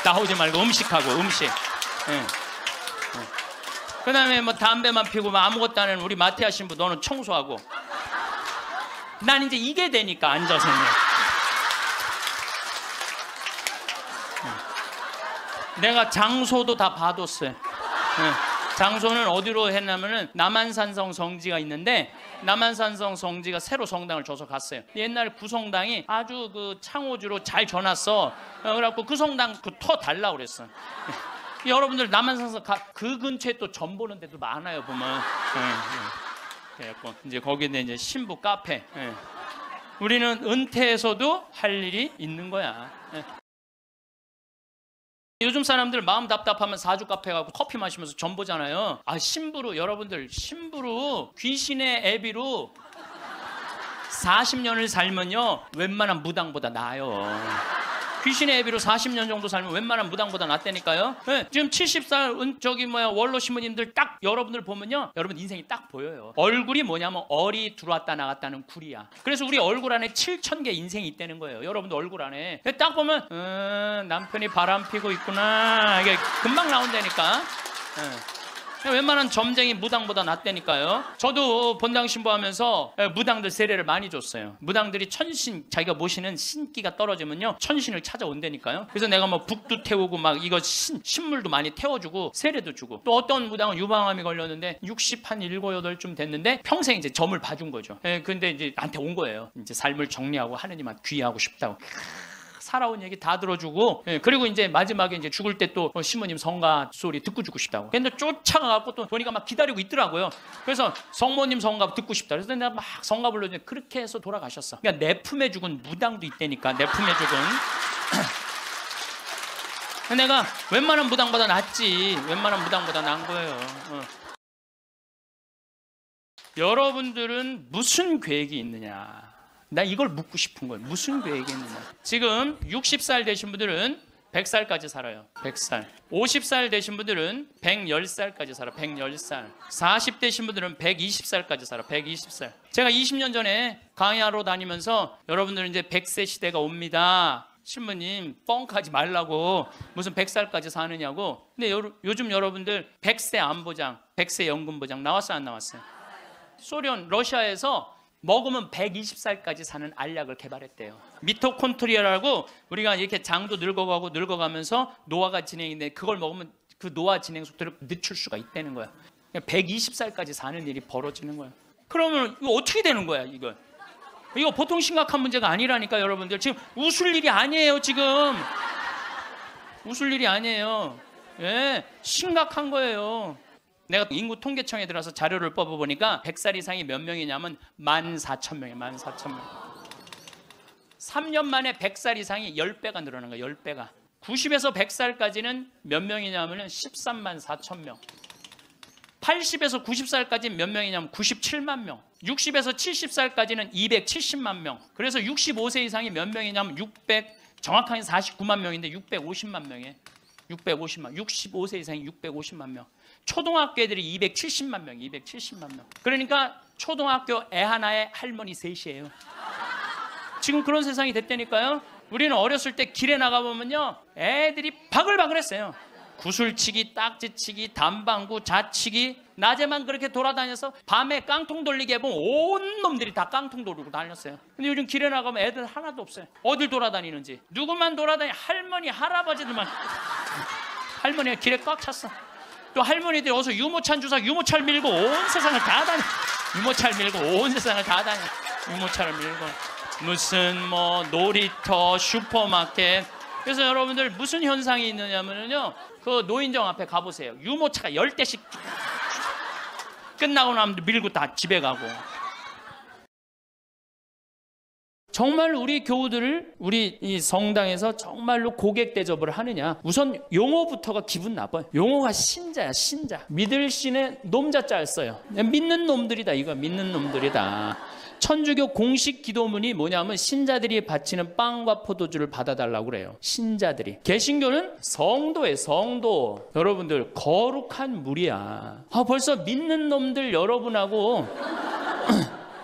나오지 말고 음식하고 음식. 네. 그 다음에 뭐 담배만 피고 뭐 아무것도 안 하는 우리 마태아 신부 너는 청소하고. 난 이제 이게 되니까 앉아서. 내가 장소도 다 봐뒀어요. 장소는 어디로 했냐면은 남한산성 성지가 있는데 남한산성 성지가 새로 성당을 줘서 갔어요. 옛날 구성당이 아주 그 창호주로 잘 져놨어. 그래갖고 그 성당 터 달라고 그랬어. 여러분들 남한산성 그 근처에 또 점 보는 데도 많아요 보면. 그래갖고 이제 거기는 이제 신부 카페. 예. 우리는 은퇴해서도 할 일이 있는 거야. 예. 요즘 사람들 마음 답답하면 사주 카페 가고 커피 마시면서 전 보잖아요. 아, 신부로, 여러분들 신부로 귀신의 애비로 40년을 살면요 웬만한 무당보다 나아요. 귀신의 애비로 40년 정도 살면 웬만한 무당보다 낫다니까요. 네, 지금 70살 원로 신부님들 딱 여러분들 보면요, 여러분 인생이 딱 보여요. 얼굴이 뭐냐면 얼이 들어왔다 나갔다는 굴이야. 그래서 우리 얼굴 안에 7,000개 인생이 있다는 거예요. 여러분들 얼굴 안에 딱 보면 남편이 바람 피고 있구나, 이게 금방 나온다니까. 웬만한 점쟁이 무당보다 낫다니까요. 저도 본당 신부하면서 무당들 세례를 많이 줬어요. 무당들이 천신, 자기가 모시는 신기가 떨어지면요 천신을 찾아온다니까요. 그래서 내가 뭐 북도 태우고 막 이거 신물도 많이 태워주고 세례도 주고, 또 어떤 무당은 유방암이 걸렸는데 60한 7, 8쯤 됐는데 평생 이제 점을 봐준 거죠. 근데 이제 나한테 온 거예요. 이제 삶을 정리하고 하느님한테 귀하고 싶다고. 살아온 얘기 다 들어주고, 그리고 이제 마지막에 이제 죽을 때 또 시모님 성가 소리 듣고 죽고 싶다고. 근데 쫓아가갖고 또 보니까 막 기다리고 있더라고요. 그래서 성모님 성가 듣고 싶다. 그래서 내가 막 성가 불러주는데 그렇게 해서 돌아가셨어. 그러니까 내 품에 죽은 무당도 있다니까. 내 품에 죽은. 내가 웬만한 무당보다 낫지. 웬만한 무당보다 나은 거예요. 여러분들은 무슨 계획이 있느냐? 나 이걸 묻고 싶은 거예요. 무슨 계획이 있느냐. 지금 60살 되신 분들은 100살까지 살아요. 100살. 50살 되신 분들은 110살까지 살아. 110살. 40 되신 분들은 120살까지 살아. 120살. 제가 20년 전에 강의하러 다니면서 여러분들 이제 100세 시대가 옵니다. 신부님 뻥하지 말라고 무슨 100살까지 사느냐고. 근데 요즘 여러분들 100세 안보장, 100세 연금보장 나왔어요, 안 나왔어요? 소련, 러시아에서 먹으면 120살까지 사는 알약을 개발했대요. 미토콘트리아라고, 우리가 이렇게 장도 늙어가면서 노화가 진행인데 그걸 먹으면 그 노화 진행 속도를 늦출 수가 있다는 거야. 120살까지 사는 일이 벌어지는 거야. 그러면 이거 어떻게 되는 거야, 이거 보통 심각한 문제가 아니라니까. 여러분들 지금 웃을 일이 아니에요. 지금 웃을 일이 아니에요. 예, 심각한 거예요. 내가 인구 통계청에 들어서 자료를 뽑아보니까 100살 이상이 몇 명이냐면 14,000명이에요. 14,000명. 3년 만에 100살 이상이 10배가 늘어난 거예요. 10배가. 90에서 100살까지는 몇 명이냐면 13만 4천 명. 80에서 90살까지 몇 명이냐면 97만 명. 60에서 70살까지는 270만 명. 그래서 65세 이상이 몇 명이냐면 정확하게 49만 명인데 650만 명이에요. 650만. 65세 이상이 650만 명. 초등학교 애들이 270만 명, 270만 명. 그러니까 초등학교 애 하나에 할머니 셋이에요. 지금 그런 세상이 됐다니까요. 우리는 어렸을 때 길에 나가보면요, 애들이 바글바글했어요. 구슬치기, 딱지치기, 단방구, 자치기. 낮에만 그렇게 돌아다녀서 밤에 깡통 돌리기 해보면 온 놈들이 다 깡통 돌리고 다녔어요. 근데 요즘 길에 나가면 애들 하나도 없어요. 어딜 돌아다니는지. 누구만 할머니, 할아버지들만. 할머니가 길에 꽉 찼어. 또 할머니들이 어서 유모차 주사, 유모차를 밀고 온 세상을 다 다녀. 유모차를 밀고 온 세상을 다 다녀. 유모차를 밀고 무슨 뭐 놀이터, 슈퍼마켓. 그래서 여러분들 무슨 현상이 있느냐면요, 그 노인정 앞에 가보세요. 유모차가 10대씩 끝나고 나면 밀고 다 집에 가고. 정말 우리 교우들을 우리 이 성당에서 정말로 고객 대접을 하느냐. 우선 용어부터가 기분 나빠요. 용어가 신자야, 신자. 믿을 신의 놈자자를 써요. 믿는 놈들이다, 이거. 믿는 놈들이다. 천주교 공식 기도문이 뭐냐면 신자들이 바치는 빵과 포도주를 받아달라고 그래요. 신자들이. 개신교는 성도예요, 성도. 여러분들 거룩한 물이야. 벌써 믿는 놈들 여러분하고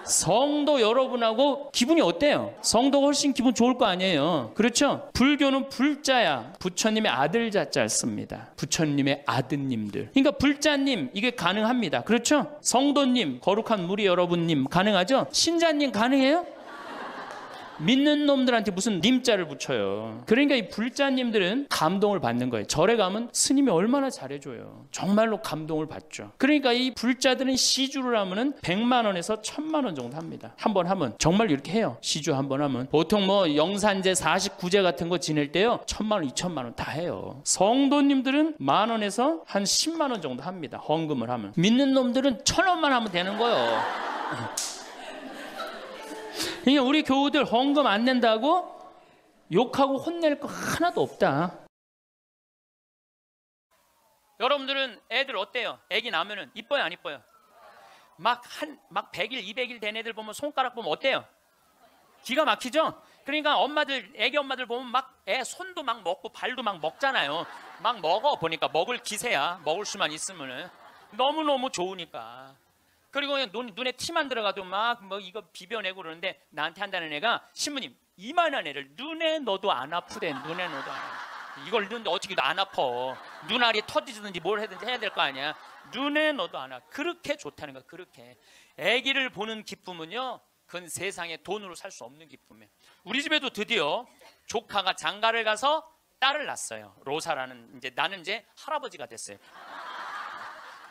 성도 여러분하고 기분이 어때요? 성도가 훨씬 기분 좋을 거 아니에요. 그렇죠? 불교는 불자야. 부처님의 아들 자자를 씁니다. 부처님의 아드님들. 그러니까 불자님 이게 가능합니다. 그렇죠? 성도님, 거룩한 무리 여러분님 가능하죠? 신자님 가능해요? 믿는 놈들한테 무슨 님자를 붙여요. 그러니까 이 불자님들은 감동을 받는 거예요. 절에 가면 스님이 얼마나 잘해줘요. 정말로 감동을 받죠. 그러니까 이 불자들은 시주를 하면은 100만 원에서 1000만 원 정도 합니다. 한 번 하면 정말 이렇게 해요. 시주 한 번 하면 보통 뭐 영산제 49제 같은 거 지낼 때요 1000만 원 2000만 원 다 해요. 성도님들은 10,000원에서 한 10만 원 정도 합니다. 헌금을 하면. 믿는 놈들은 1,000원만 하면 되는 거예요. 그러니까 우리 교우들 헌금 안 낸다고 욕하고 혼낼 거 하나도 없다. 여러분들은 애들 어때요? 애기 낳으면은 이뻐요 안 이뻐요? 막 100일 200일 된 애들 보면 손가락 보면 어때요? 기가 막히죠? 그러니까 엄마들, 애기 엄마들 보면 막 애 손도 막 먹고 발도 막 먹잖아요. 막 먹어 보니까 먹을 기세야. 먹을 수만 있으면은 너무너무 좋으니까. 그리고 눈에 티만 들어가도 막 뭐 이거 비벼내고 그러는데 나한테 한다는 애가 신부님 이만한 애를 눈에 넣어도 안 아프대. 눈에 넣어도 안 아파. 이걸 넣는데 어떻게 안 아파. 눈알이 터지든지 뭘 하든지 해야 될 거 아니야. 눈에 넣어도 안 아파. 그렇게 좋다는 거야. 그렇게. 애기를 보는 기쁨은요. 그건 세상에 돈으로 살 수 없는 기쁨이에요. 우리 집에도 드디어 조카가 장가를 가서 딸을 낳았어요. 로사라는 나는 이제 할아버지가 됐어요.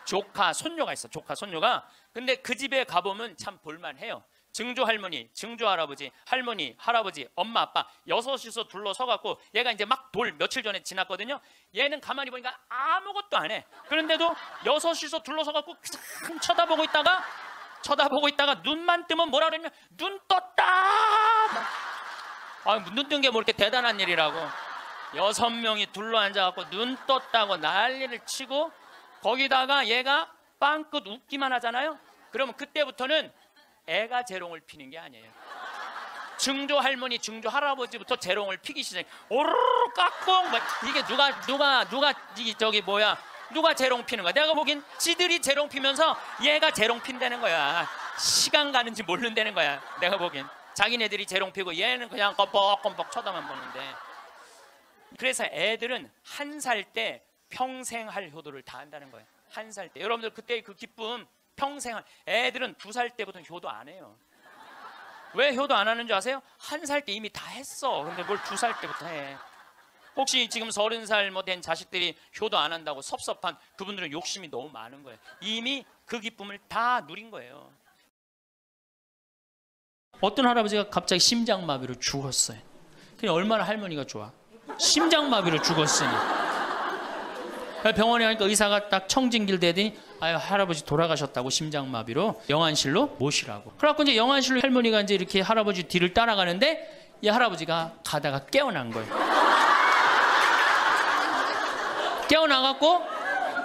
조카 손녀가 있어. 조카 손녀가. 근데 그 집에 가보면 참 볼만해요. 증조 할머니, 증조 할아버지, 할머니, 할아버지, 엄마, 아빠 여섯이서 둘러서 갖고 얘가 이제 막 돌 며칠 전에 지났거든요. 얘는 가만히 보니까 아무것도 안 해. 그런데도 여섯이서 둘러서 갖고 쳐다보고 있다가 눈만 뜨면 뭐라 그러냐면 눈 떴다. 눈 뜬 게 뭐 이렇게 대단한 일이라고. 6명이 둘러앉아갖고 눈 떴다고 난리를 치고 거기다가 얘가 빵긋 웃기만 하잖아요. 그러면 그때부터는 애가 재롱을 피는 게 아니에요. 증조 할머니, 증조 할아버지부터 재롱을 피기 시작해. 오르르 깍꿍. 이게 누가 재롱 피는 거야. 내가 보기엔 지들이 재롱 피면서 얘가 재롱 핀다는 거야. 시간 가는지 모른다는 거야. 내가 보기엔 자기네들이 재롱 피고 얘는 그냥 껌뻑껌뻑 쳐다만 보는데. 그래서 애들은 1살 때 평생 할 효도를 다 한다는 거예요. 1살 때. 여러분들 그때 그 기쁨 평생 애들은 2살 때부터 효도 안 해요. 왜 효도 안 하는 줄 아세요? 1살 때 이미 다 했어. 근데 뭘 2살 때부터 해. 혹시 지금 30살 뭐 된 자식들이 효도 안 한다고 섭섭한 그분들은 욕심이 너무 많은 거예요. 이미 그 기쁨을 다 누린 거예요. 어떤 할아버지가 갑자기 심장마비로 죽었어요. 그냥 얼마나 할머니가 좋아. 심장마비로 죽었으니. 병원에 가니까 의사가 딱 청진길 대더니 할아버지 돌아가셨다고 심장마비로 영안실로 모시라고. 그래갖고 이제 영안실로 할머니가 이제 이렇게 할아버지 뒤를 따라가는데 이 할아버지가 가다가 깨어난 거예요. 깨어나갖고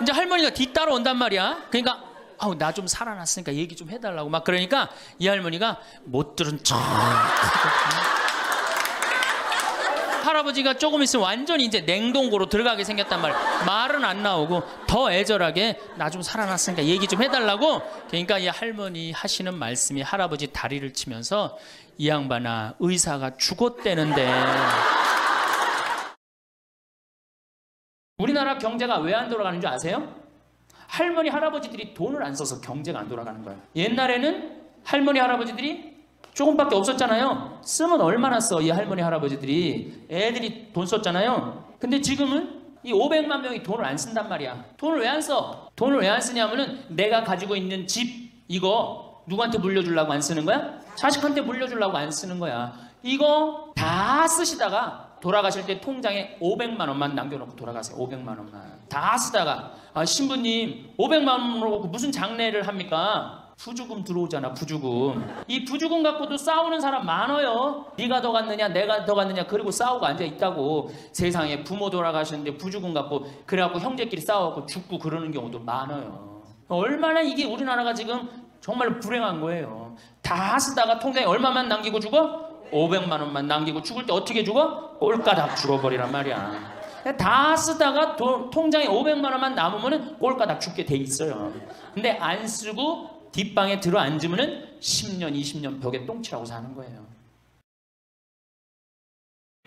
이제 할머니가 뒤 따라온단 말이야. 그러니까 나 좀 살아났으니까 얘기 좀 해달라고 막 그러니까 이 할머니가 못 들은 척. 할아버지가 조금 있으면 완전히 이제 냉동고로 들어가게 생겼단 말이야. 말은 안 나오고 더 애절하게 나 좀 살아났으니까 얘기 좀 해달라고. 그러니까 이 할머니 하시는 말씀이 할아버지 다리를 치면서 이 양반아 의사가 죽었대는데. 우리나라 경제가 왜 안 돌아가는 줄 아세요? 할머니 할아버지들이 돈을 안 써서 경제가 안 돌아가는 거예요. 옛날에는 할머니 할아버지들이 조금밖에 없었잖아요. 쓰면 얼마나 써, 이 할머니 할아버지들이. 애들이 돈 썼잖아요. 근데 지금은 이 500만 명이 돈을 안 쓴단 말이야. 돈을 왜 안 써? 돈을 왜 안 쓰냐면은 내가 가지고 있는 집 이거 누구한테 물려주려고 안 쓰는 거야? 자식한테 물려주려고 안 쓰는 거야. 이거 다 쓰시다가 돌아가실 때 통장에 500만 원만 남겨놓고 돌아가세요. 500만 원만. 다 쓰다가 신부님 500만 원으로 무슨 장례를 합니까? 부주금 들어오잖아. 부주금. 이 부주금 갖고도 싸우는 사람 많아요. 네가 더 갔느냐 내가 더 갔느냐 그리고 싸우고 앉아있다고. 세상에 부모 돌아가셨는데 부주금 갖고 그래갖고 형제끼리 싸워갖고 죽고 그러는 경우도 많아요. 얼마나 이게 우리나라가 지금 정말 불행한 거예요. 다 쓰다가 통장에 얼마만 남기고 죽어? 500만 원만 남기고 죽을 때 어떻게 죽어? 꼴까닥 죽어버리란 말이야. 다 쓰다가 통장에 500만 원만 남으면 꼴까닥 죽게 돼 있어요. 근데 안 쓰고 뒷방에 들어 앉으면 10년 20년 벽에 똥치라고 사는 거예요.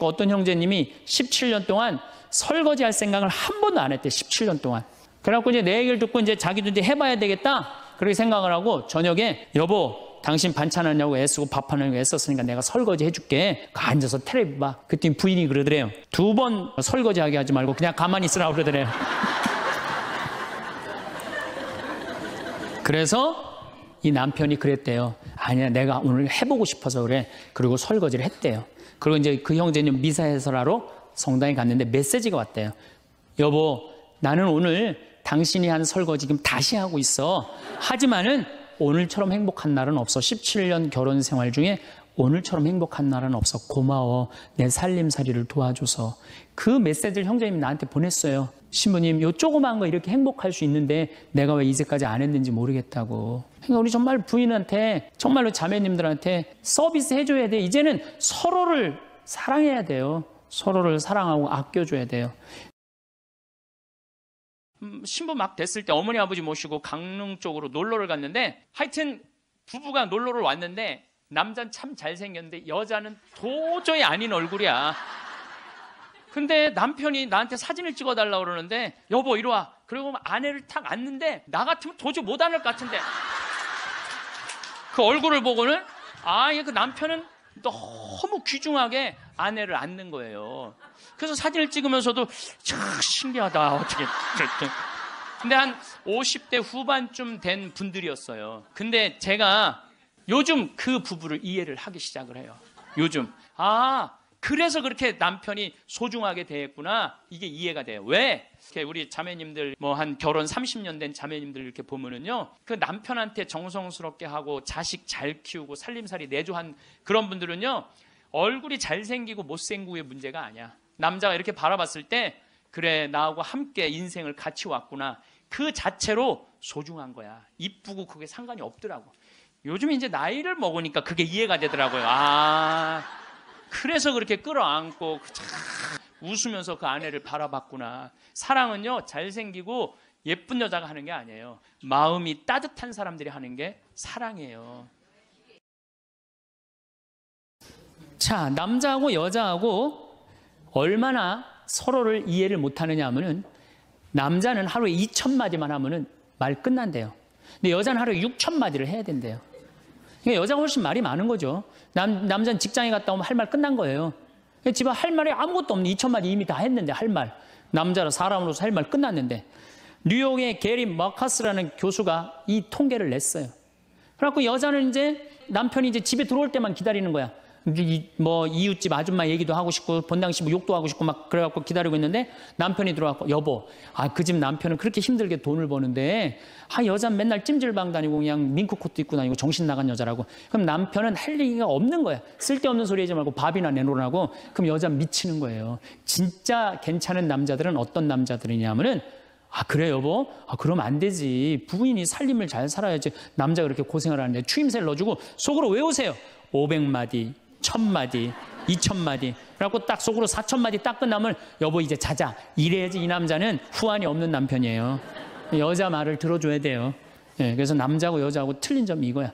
어떤 형제님이 17년 동안 설거지 할 생각을 한 번도 안 했대. 17년 동안. 그래갖고 이제 내 얘기를 듣고 이제 자기도 이제 해봐야 되겠다 그렇게 생각을 하고 저녁에 여보 당신 반찬 하냐고 애쓰고 밥 하냐고 애썼으니까 내가 설거지 해줄게. 앉아서 텔레비 봐. 그랬더니 부인이 그러더래요. 2번 설거지하게 하지 말고 그냥 가만히 있으라고 그러더래요. 그래서 이 남편이 그랬대요. 아니야, 내가 오늘 해보고 싶어서 그래. 그리고 설거지를 했대요. 그리고 이제 그 형제는 미사 해설하러 성당에 갔는데 메시지가 왔대요. 여보, 나는 오늘 당신이 한 설거지 지금 다시 하고 있어. 하지만은 오늘처럼 행복한 날은 없어. 17년 결혼 생활 중에 오늘처럼 행복한 날은 없어. 고마워. 내 살림살이를 도와줘서. 그 메시지를 형제님이 나한테 보냈어요. 신부님, 요 조그만 거 이렇게 행복할 수 있는데 내가 왜 이제까지 안 했는지 모르겠다고. 그러니까 우리 정말 부인한테, 정말로 자매님들한테 서비스 해줘야 돼. 이제는 서로를 사랑해야 돼요. 서로를 사랑하고 아껴줘야 돼요. 신부 막 됐을 때 어머니 아버지 모시고 강릉 쪽으로 놀러를 갔는데, 하여튼 부부가 놀러를 왔는데 남자는 참 잘생겼는데 여자는 도저히 아닌 얼굴이야. 근데 남편이 나한테 사진을 찍어달라고 그러는데, 여보 이리 와. 그리고 아내를 탁 앉는데 나 같으면 도저히 못 앉을 것 같은데, 그 얼굴을 보고는 그 남편은 너무 귀중하게 아내를 앉는 거예요. 그래서 사진을 찍으면서도 참 신기하다. 어떻게. 근데 한 50대 후반쯤 된 분들이었어요. 근데 제가 요즘 그 부부를 이해를 하기 시작을 해요. 요즘. 그래서 그렇게 남편이 소중하게 대했구나. 이게 이해가 돼요. 왜? 우리 자매님들, 한 결혼 30년 된 자매님들 이렇게 보면은요, 그 남편한테 정성스럽게 하고 자식 잘 키우고 살림살이 내조한 그런 분들은요, 얼굴이 잘생기고 못생기고의 문제가 아니야. 남자가 이렇게 바라봤을 때, 그래, 나하고 함께 인생을 같이 왔구나. 그 자체로 소중한 거야. 이쁘고 그게 상관이 없더라고. 요즘 이제 나이를 먹으니까 그게 이해가 되더라고요. 그래서 그렇게 끌어안고 웃으면서 그 아내를 바라봤구나. 사랑은요, 잘생기고 예쁜 여자가 하는 게 아니에요. 마음이 따뜻한 사람들이 하는 게 사랑이에요. 자, 남자하고 여자하고 얼마나 서로를 이해를 못하느냐 하면은, 남자는 하루에 2,000마디만 하면은 말 끝난대요. 근데 여자는 하루에 6,000마디를 해야 된대요. 그러니까 여자가 훨씬 말이 많은 거죠. 남자는 직장에 갔다 오면 할 말 끝난 거예요. 집에 할 말이 아무것도 없는 2,000마디 이미 다 했는데, 할 말. 남자로 사람으로서 할 말 끝났는데, 뉴욕의 게리 머카스라는 교수가 이 통계를 냈어요. 그래갖고 여자는 이제 남편이 이제 집에 들어올 때만 기다리는 거야. 이웃집 아줌마 얘기도 하고 싶고 본당 씨 욕도 하고 싶고 막 그래갖고 기다리고 있는데, 남편이 들어와서 여보, 그 집 남편은 그렇게 힘들게 돈을 버는데 여자는 맨날 찜질방 다니고 그냥 밍크코트 입고 다니고 정신 나간 여자라고. 그럼 남편은 할 얘기가 없는 거야. 쓸데없는 소리 하지 말고 밥이나 내놓으라고. 그럼 여자 미치는 거예요. 진짜 괜찮은 남자들은 어떤 남자들이냐면은, 그래 여보? 그럼 안 되지. 부인이 살림을 잘 살아야지. 남자가 그렇게 고생을 하는데 추임새를 넣어주고 속으로 외우세요. 500마디 1,000마디, 2,000마디. 그래갖고 딱 속으로 4,000마디 딱 끝나면 여보 이제 자자. 이래야지 이 남자는 후환이 없는 남편이에요. 여자 말을 들어줘야 돼요. 그래서 남자하고 여자하고 틀린 점이 이거야.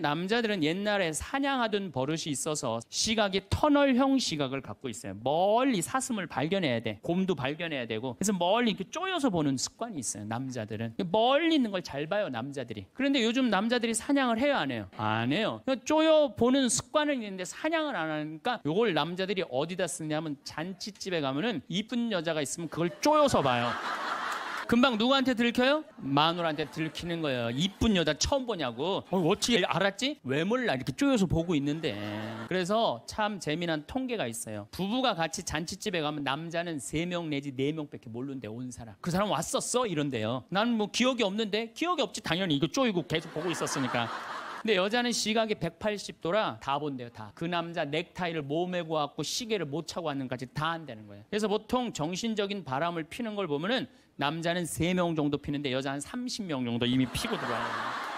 남자들은 옛날에 사냥하던 버릇이 있어서 시각이 터널형 시각을 갖고 있어요. 멀리 사슴을 발견해야 돼. 곰도 발견해야 되고. 그래서 멀리 이렇게 쪼여서 보는 습관이 있어요. 남자들은 멀리 있는 걸 잘 봐요, 남자들이. 그런데 요즘 남자들이 사냥을 해요, 안 해요? 안 해요. 쪼여 보는 습관은 있는데 사냥을 안 하니까, 요걸 남자들이 어디다 쓰냐면, 잔치집에 가면은 이쁜 여자가 있으면 그걸 쪼여서 봐요. 금방 누구한테 들켜요? 마누라한테 들키는 거예요. 이쁜 여자 처음 보냐고. 어떻게 알았지? 왜 몰라? 이렇게 쪼여서 보고 있는데. 그래서 참 재미난 통계가 있어요. 부부가 같이 잔치집에 가면 남자는 3명 내지 4명밖에 모르는데, 온 사람. 그 사람 왔었어? 이런데요. 나는 기억이 없는데. 기억이 없지. 당연히 이거 쪼이고 계속 보고 있었으니까. 근데 여자는 시각이 180도라 다 본대요, 다. 그 남자 넥타이를 몸에 고왔고 시계를 못 차고 왔는까지 다 한다는 거예요. 그래서 보통 정신적인 바람을 피는 걸 보면은 남자는 3명 정도 피는데 여자는 30명 정도 이미 피고 들어와요.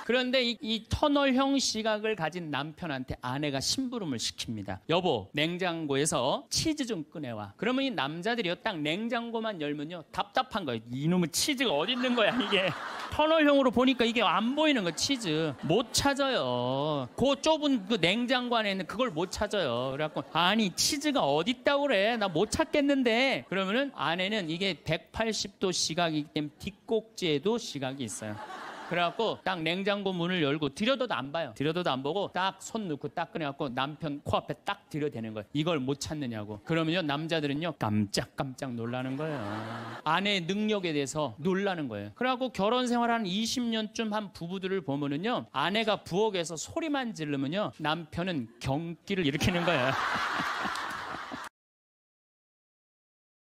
그런데 이 터널형 시각을 가진 남편한테 아내가 심부름을 시킵니다. 여보, 냉장고에서 치즈 좀 꺼내와. 그러면 이 남자들이요, 딱 냉장고만 열면요, 답답한 거예요. 이놈의 치즈가 어디 있는 거야, 이게. 터널형으로 보니까 이게 안 보이는 거, 치즈. 못 찾아요. 그 좁은 그 냉장고 안에 있는 그걸 못 찾아요. 그래갖고, 아니, 치즈가 어디 있다고 그래. 나 못 찾겠는데. 그러면은 아내는 이게 180도 시각이기 때문에 뒷꼭지에도 시각이 있어요. 그래갖고 딱 냉장고 문을 열고 들여다도 안 봐요. 들여다도 안 보고 딱 손 넣고 딱 꺼내갖고 남편 코앞에 딱 들여대는 거예요. 이걸 못 찾느냐고. 그러면요 남자들은요 깜짝깜짝 놀라는 거예요. 아내의 능력에 대해서 놀라는 거예요. 그래갖고 결혼 생활 한 20년쯤 한 부부들을 보면은요 아내가 부엌에서 소리만 지르면요 남편은 경기를 일으키는 거예요.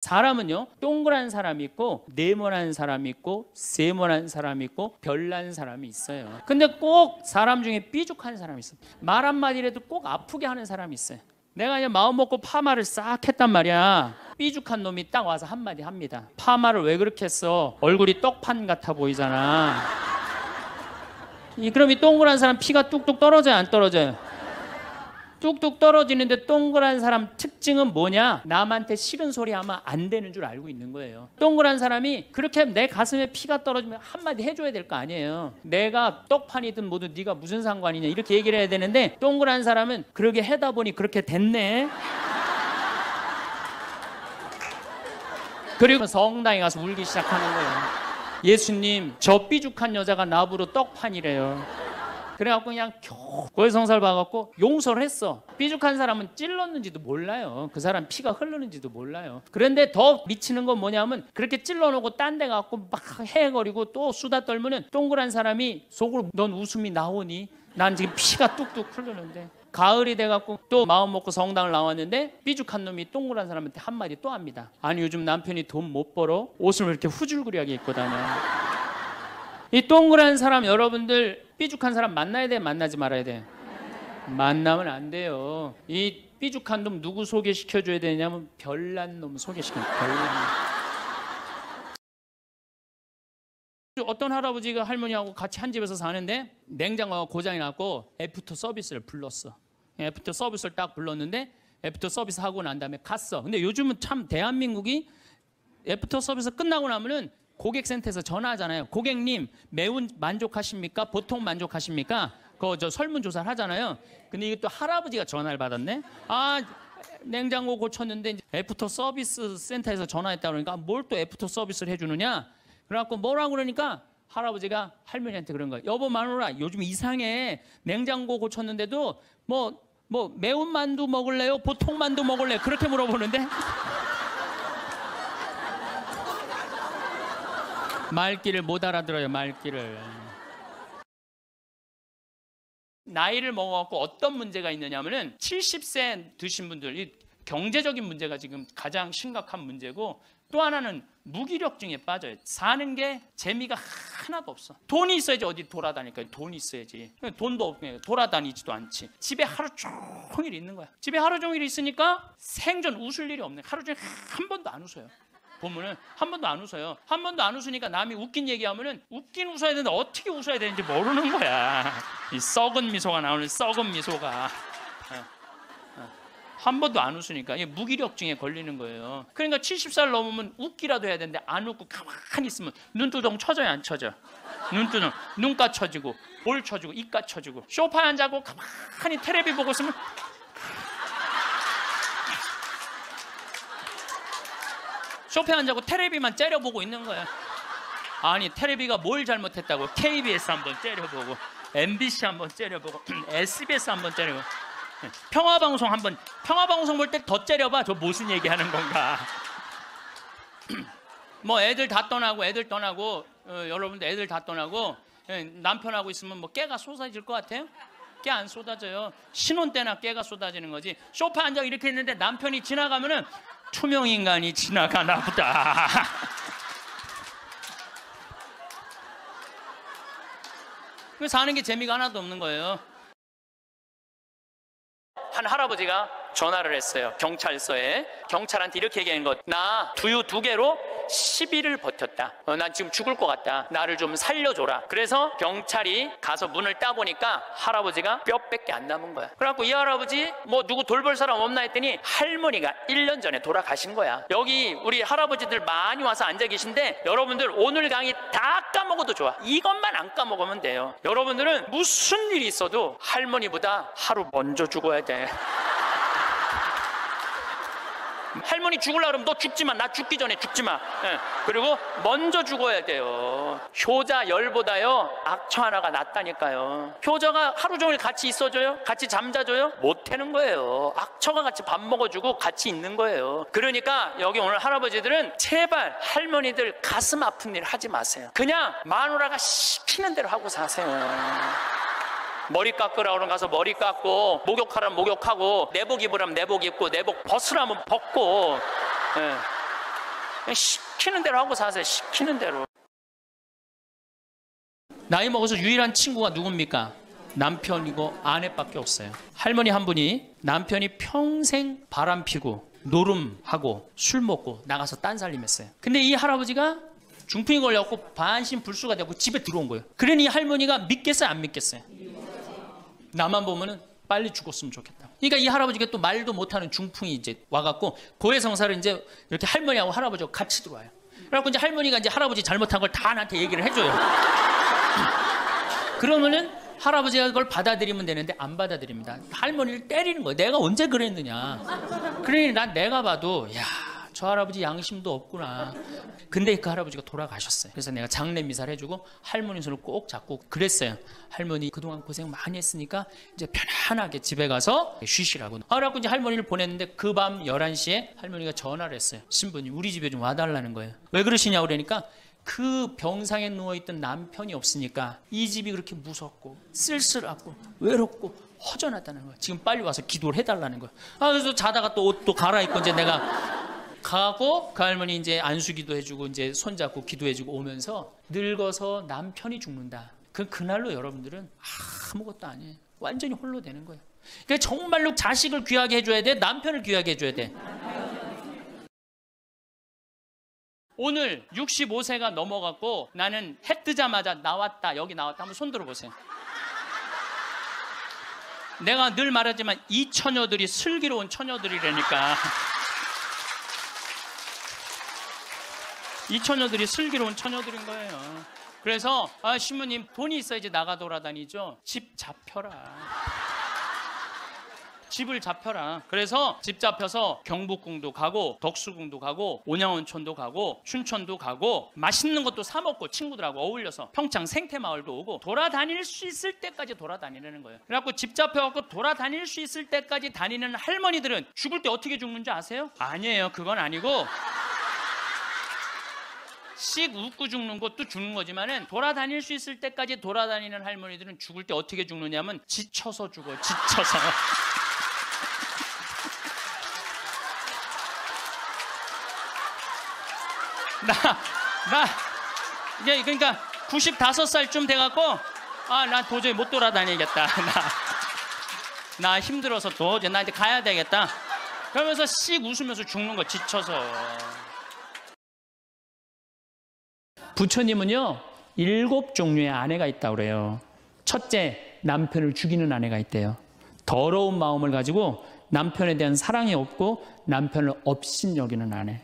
사람은요 동그란 사람이 있고 네모난 사람이 있고 세모난 사람이 있고 별난 사람이 있어요. 근데 꼭 사람 중에 삐죽한 사람이 있어요. 말 한마디라도 꼭 아프게 하는 사람이 있어요. 내가 그냥 마음 먹고 파마를 싹 했단 말이야. 삐죽한 놈이 딱 와서 한마디 합니다. 파마를 왜 그렇게 했어? 얼굴이 떡판 같아 보이잖아. 그럼 이 동그란 사람 피가 뚝뚝 떨어져요 안 떨어져요? 뚝뚝 떨어지는데 동그란 사람 특징은 뭐냐? 남한테 싫은 소리 하면 안 되는 줄 알고 있는 거예요. 동그란 사람이 그렇게 내 가슴에 피가 떨어지면 한마디 해줘야 될 거 아니에요. 내가 떡판이든 뭐든 네가 무슨 상관이냐 이렇게 얘기를 해야 되는데 동그란 사람은 그러게 하다 보니 그렇게 됐네. 그리고 성당에 가서 울기 시작하는 거예요. 예수님 저 삐죽한 여자가 나보러 떡판이래요. 그래갖고 그냥 겨우 고해성사를 봐갖고 용서를 했어. 삐죽한 사람은 찔렀는지도 몰라요. 그 사람 피가 흐르는지도 몰라요. 그런데 더 미치는 건 뭐냐면 그렇게 찔러놓고 딴 데 갖고 막 헤거리고 또 수다 떨면은 동그란 사람이 속으로 넌 웃음이 나오니? 난 지금 피가 뚝뚝 흐르는데. 가을이 돼갖고 또 마음 먹고 성당을 나왔는데 삐죽한 놈이 동그란 사람한테 한마디 또 합니다. 아니 요즘 남편이 돈 못 벌어? 옷을 왜 이렇게 후줄그리하게 입고 다녀? 이 동그란 사람 여러분들 삐죽한 사람 만나야 돼 만나지 말아야 돼? 만나면 안 돼요. 이 삐죽한 놈 누구 소개시켜줘야 되냐면 별난 놈 소개시켜요. 별난 놈. 어떤 할아버지가 할머니하고 같이 한 집에서 사는데 냉장고가 고장이 났고 애프터 서비스를 불렀어. 애프터 서비스를 딱 불렀는데 애프터 서비스 하고 난 다음에 갔어. 근데 요즘은 참 대한민국이 애프터 서비스 끝나고 나면은 고객센터에서 전화하잖아요. 고객님 매운 만족하십니까? 보통 만족하십니까? 그거 저 설문조사를 하잖아요. 근데 이게 또 할아버지가 전화를 받았네. 아 냉장고 고쳤는데 애프터 서비스 센터에서 전화했다 그러니까 뭘 또 애프터 서비스를 해주느냐? 그래갖고 뭐라고 그러니까 할아버지가 할머니한테 그런 거예요. 여보 마누라 요즘 이상해. 냉장고 고쳤는데도 뭐 매운 만두 먹을래요? 보통 만두 먹을래요? 그렇게 물어보는데 말귀를 못 알아들어요. 말귀를. 나이를 먹어갖고 어떤 문제가 있느냐면은 70세 드신 분들 이 경제적인 문제가 지금 가장 심각한 문제고 또 하나는 무기력증에 빠져요. 사는 게 재미가 하나도 없어. 돈이 있어야지 어디 돌아다니까. 돈이 있어야지. 돈도 없고 돌아다니지도 않지. 집에 하루 종일 있는 거야. 집에 하루 종일 있으니까 생전 웃을 일이 없네. 하루 종일 한 번도 안 웃어요. 보면은 한 번도 안 웃어요. 한 번도 안 웃으니까 남이 웃긴 얘기하면은 웃긴 웃어야 되는데 어떻게 웃어야 되는지 모르는 거야. 이 썩은 미소가 나오는 썩은 미소가. 한 번도 안 웃으니까 이게 무기력증에 걸리는 거예요. 그러니까 70살 넘으면 웃기라도 해야 되는데 안 웃고 가만히 있으면 눈두덩 쳐져요 안 쳐져? 눈두덩, 눈가 쳐지고 볼 쳐지고 입가 쳐지고 소파에 앉아고 가만히 텔레비 보고 있으면 소파에 앉아고 텔레비만 째려보고 있는 거야. 아니 텔레비가 뭘 잘못했다고. KBS 한번 째려보고 MBC 한번 째려보고 SBS 한번 째려보고 평화방송 한번 평화방송 볼 때 더 째려봐. 저 무슨 얘기하는 건가. 뭐 애들 다 떠나고 여러분들 애들 다 떠나고 남편하고 있으면 뭐 깨가 쏟아질 것 같아요? 깨 안 쏟아져요. 신혼 때나 깨가 쏟아지는 거지. 소파에 앉아 이렇게 있는데 남편이 지나가면은 투명인간이 지나가나 보다. 사는 게 재미가 하나도 없는 거예요. 한 할아버지가 전화를 했어요. 경찰서에. 경찰한테 이렇게 얘기하는 것. 나 두유 2개로 10일을 버텼다. 난 지금 죽을 것 같다. 나를 좀 살려줘라. 그래서 경찰이 가서 문을 따보니까 할아버지가 뼈밖에 안 남은 거야. 그래갖고 이 할아버지 뭐 누구 돌볼 사람 없나 했더니 할머니가 1년 전에 돌아가신 거야. 여기 우리 할아버지들 많이 와서 앉아 계신데 여러분들 오늘 강의 다 까먹어도 좋아. 이것만 안 까먹으면 돼요. 여러분들은 무슨 일이 있어도 할머니보다 하루 먼저 죽어야 돼. 할머니 죽으려고 그러면 너 죽지 마. 나 죽기 전에 죽지 마. 예. 그리고 먼저 죽어야 돼요. 효자 열보다요 악처 하나가 낫다니까요. 효자가 하루 종일 같이 있어줘요? 같이 잠자줘요? 못하는 거예요. 악처가 같이 밥 먹어주고 같이 있는 거예요. 그러니까 여기 오늘 할아버지들은 제발 할머니들 가슴 아픈 일 하지 마세요. 그냥 마누라가 시키는 대로 하고 사세요. 머리 깎으라 그러면 가서 머리 깎고, 목욕하라면 목욕하고, 내복 입으라면 내복 입고, 내복 벗으라면 벗고, 예. 그냥 시키는 대로 하고 사세요. 시키는 대로. 나이 먹어서 유일한 친구가 누굽니까? 남편이고 아내밖에 없어요. 할머니 한 분이 남편이 평생 바람 피고 노름하고 술 먹고 나가서 딴살림했어요. 근데 이 할아버지가 중풍이 걸려갖고 반신불수가 되고 집에 들어온 거예요. 그러니 이 할머니가 믿겠어요, 안 믿겠어요? 나만 보면은 빨리 죽었으면 좋겠다. 그러니까 이 할아버지가 또 말도 못하는 중풍이 이제 와갖고 고해성사를 이제 이렇게 할머니하고 할아버지하고 같이 들어와요. 그래갖고 이제 할머니가 이제 할아버지 잘못한 걸 다 나한테 얘기를 해줘요. 그러면은 할아버지가 그걸 받아들이면 되는데 안 받아들입니다. 할머니를 때리는 거예요. 내가 언제 그랬느냐. 그러니 난 내가 봐도 야, 저 할아버지 양심도 없구나. 근데 그 할아버지가 돌아가셨어요. 그래서 내가 장례 미사를 해주고 할머니 손을 꼭 잡고 그랬어요. 할머니 그동안 고생 많이 했으니까 이제 편안하게 집에 가서 쉬시라고. 그래갖고 이제 할머니를 보냈는데 그 밤 11시에 할머니가 전화를 했어요. 신부님 우리 집에 좀 와달라는 거예요. 왜 그러시냐고 그러니까 그 병상에 누워있던 남편이 없으니까 이 집이 그렇게 무섭고 쓸쓸하고 외롭고 허전하다는 거예요. 지금 빨리 와서 기도를 해달라는 거예요. 그래서 자다가 또 옷도 갈아입고 이제 내가 가고 그 할머니 이제 안수기도 해주고 이제 손잡고 기도해주고 오면서 늙어서 남편이 죽는다. 그날로 여러분들은 아무것도 아니에요. 완전히 홀로 되는 거예요. 그러니까 정말로 자식을 귀하게 해줘야 돼. 남편을 귀하게 해줘야 돼. 오늘 65세가 넘어갔고 나는 해 뜨자마자 나왔다. 여기 나왔다. 한번 손 들어보세요. 내가 늘 말하지만 이 처녀들이 슬기로운 처녀들이라니까. 이 처녀들이 슬기로운 처녀들인 거예요. 그래서 신부님 돈이 있어야지 나가 돌아다니죠. 집 잡혀라. 집을 잡혀라. 그래서 집 잡혀서 경복궁도 가고 덕수궁도 가고 온양온천도 가고 춘천도 가고 맛있는 것도 사 먹고 친구들하고 어울려서 평창 생태마을도 오고 돌아다닐 수 있을 때까지 돌아다니려는 거예요. 그래갖고 집 잡혀갖고 돌아다닐 수 있을 때까지 다니는 할머니들은 죽을 때 어떻게 죽는지 아세요? 아니에요. 그건 아니고 씩 웃고 죽는 것도 죽는 거지만은 돌아다닐 수 있을 때까지 돌아다니는 할머니들은 죽을 때 어떻게 죽느냐면 지쳐서 죽어. 지쳐서. 이제 그러니까 95살쯤 돼갖고 나 도저히 못 돌아다니겠다. 나 힘들어서 도저히 나 이제 가야 되겠다. 그러면서 씩 웃으면서 죽는 거 지쳐서. 부처님은요 7종류의 아내가 있다고 그래요. 첫째, 남편을 죽이는 아내가 있대요. 더러운 마음을 가지고 남편에 대한 사랑이 없고 남편을 업신여기는 아내.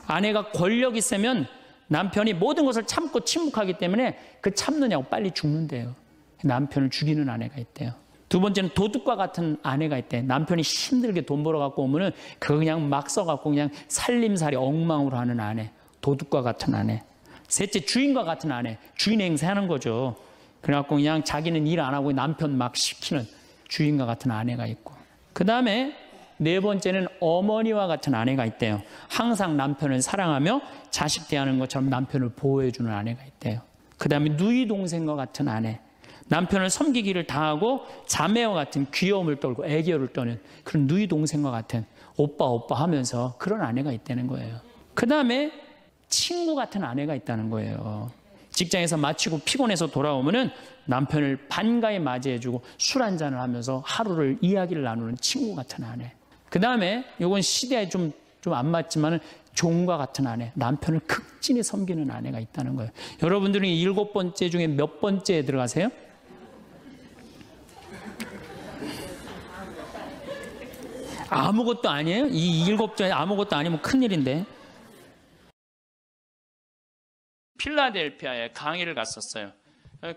아내가 권력 있으면 남편이 모든 것을 참고 침묵하기 때문에 그 참느냐고 빨리 죽는데요. 남편을 죽이는 아내가 있대요. 두 번째는 도둑과 같은 아내가 있대. 남편이 힘들게 돈 벌어 갖고 오면은 그거 그냥 막 써갖고 그냥 살림살이 엉망으로 하는 아내. 도둑과 같은 아내. 셋째, 주인과 같은 아내. 주인 행세하는 거죠. 그래갖고 그냥 자기는 일 안 하고 남편 막 시키는 주인과 같은 아내가 있고. 그 다음에 네 번째는 어머니와 같은 아내가 있대요. 항상 남편을 사랑하며 자식 대하는 것처럼 남편을 보호해주는 아내가 있대요. 그 다음에 누이 동생과 같은 아내. 남편을 섬기기를 다하고 자매와 같은 귀여움을 떨고 애교를 떠는 그런 누이 동생과 같은 오빠 하면서 그런 아내가 있다는 거예요. 그 다음에 친구 같은 아내가 있다는 거예요. 직장에서 마치고 피곤해서 돌아오면은 남편을 반가이 맞이해주고 술 한잔을 하면서 하루를 이야기를 나누는 친구 같은 아내. 그 다음에 이건 시대에 좀 안 맞지만은 종과 같은 아내, 남편을 극진히 섬기는 아내가 있다는 거예요. 여러분들은 이 7번째 중에 몇 번째에 들어가세요? 아무것도 아니에요? 이 7번째 아무것도 아니면 큰일인데. 필라델피아에 강의를 갔었어요.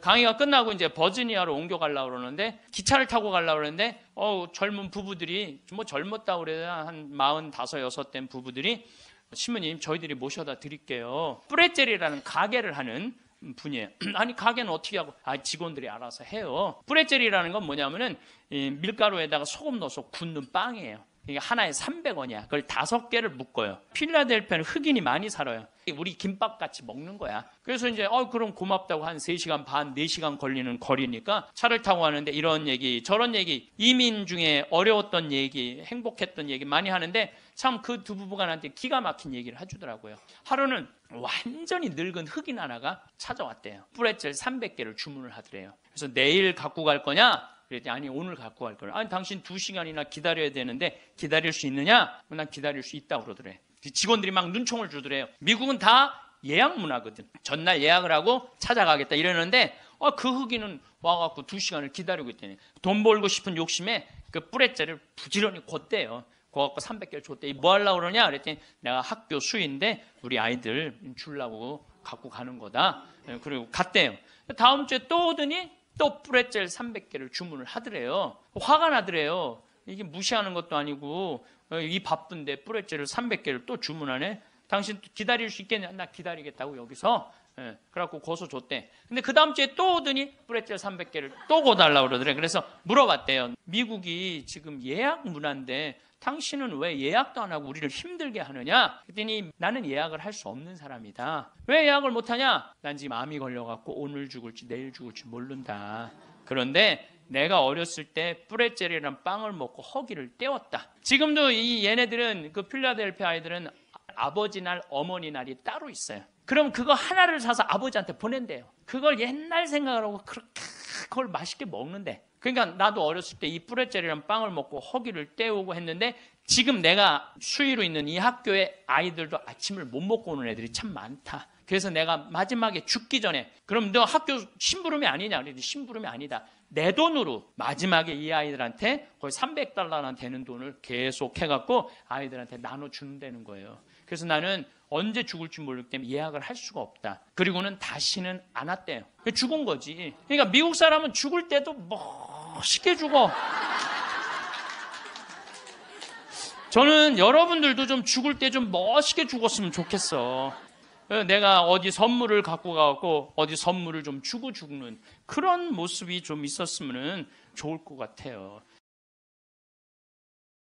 강의가 끝나고 이제 버지니아로 옮겨가려고 그러는데 기차를 타고 가려고 그러는데 젊은 부부들이 뭐 젊었다고 그래야 한 45, 6 된 부부들이 신부님 저희들이 모셔다 드릴게요. 뿌레젤이라는 가게를 하는 분이에요. 아니 가게는 어떻게 하고? 직원들이 알아서 해요. 뿌레젤이라는 건 뭐냐면은 밀가루에다가 소금 넣어서 굽는 빵이에요. 이게 하나에 300원이야. 그걸 5개를 묶어요. 필라델피아는 흑인이 많이 살아요. 우리 김밥 같이 먹는 거야. 그래서 이제 그럼 고맙다고 한 3시간 반, 4시간 걸리는 거리니까 차를 타고 가는데 이런 얘기, 저런 얘기, 이민 중에 어려웠던 얘기, 행복했던 얘기 많이 하는데 참 그 두 부부가 나한테 기가 막힌 얘기를 해주더라고요. 하루는 완전히 늙은 흑인 하나가 찾아왔대요. 뿌레젤 300개를 주문을 하더래요. 그래서 내일 갖고 갈 거냐? 그랬더니 아니 오늘 갖고 갈 거야. 아니 당신 2시간이나 기다려야 되는데 기다릴 수 있느냐? 난 기다릴 수 있다고 그러더래. 직원들이 막 눈총을 주더래요. 미국은 다 예약 문화거든. 전날 예약을 하고 찾아가겠다 이러는데 그 흑인은 와갖고 2시간을 기다리고 있더니 돈 벌고 싶은 욕심에 그 뿌레젤을 부지런히 걷대요. 그거 300개를 줬대. 뭐 하려고 그러냐? 그랬더니 내가 학교 수인데 우리 아이들 주려고 갖고 가는 거다. 그리고 갔대요. 다음 주에 또 오더니 또 뿌레젤 300개를 주문을 하더래요. 화가 나더래요. 이게 무시하는 것도 아니고 이 바쁜데 뿌레젤을 300개를 또 주문하네. 당신 기다릴 수 있겠냐? 나 기다리겠다고 여기서. 그래갖고 고소 줬대. 근데 그 다음 주에 또 오더니 뿌레젤 300개를 또 고달라고 그러더래. 그래서 물어봤대요. 미국이 지금 예약 문화인데 당신은 왜 예약도 안 하고 우리를 힘들게 하느냐? 그랬더니 나는 예약을 할 수 없는 사람이다. 왜 예약을 못하냐? 난 지금 암이 걸려갖고 오늘 죽을지 내일 죽을지 모른다. 그런데 내가 어렸을 때 뿌레젤이라는 빵을 먹고 허기를 때웠다. 지금도 이 얘네들은 그 필라델피아 아이들은 아버지 날, 어머니 날이 따로 있어요. 그럼 그거 하나를 사서 아버지한테 보낸대요. 그걸 옛날 생각을 하고 그렇게 그걸 맛있게 먹는데. 그러니까 나도 어렸을 때 이 뿌레젤이라는 빵을 먹고 허기를 때우고 했는데 지금 내가 수의로 있는 이 학교에 아이들도 아침을 못 먹고 오는 애들이 참 많다. 그래서 내가 마지막에 죽기 전에 그럼 너 학교 심부름이 아니냐? 그랬더니 심부름이 아니다. 내 돈으로 마지막에 이 아이들한테 거의 $300나 되는 돈을 계속 해갖고 아이들한테 나눠주는다는 거예요. 그래서 나는 언제 죽을지 모르기 때문에 예약을 할 수가 없다. 그리고는 다시는 안 왔대요. 죽은 거지. 그러니까 미국 사람은 죽을 때도 멋있게 죽어. 저는 여러분들도 좀 죽을 때 좀 멋있게 죽었으면 좋겠어. 내가 어디 선물을 갖고 가고 어디 선물을 좀 주고 죽는 그런 모습이 좀 있었으면 좋을 것 같아요.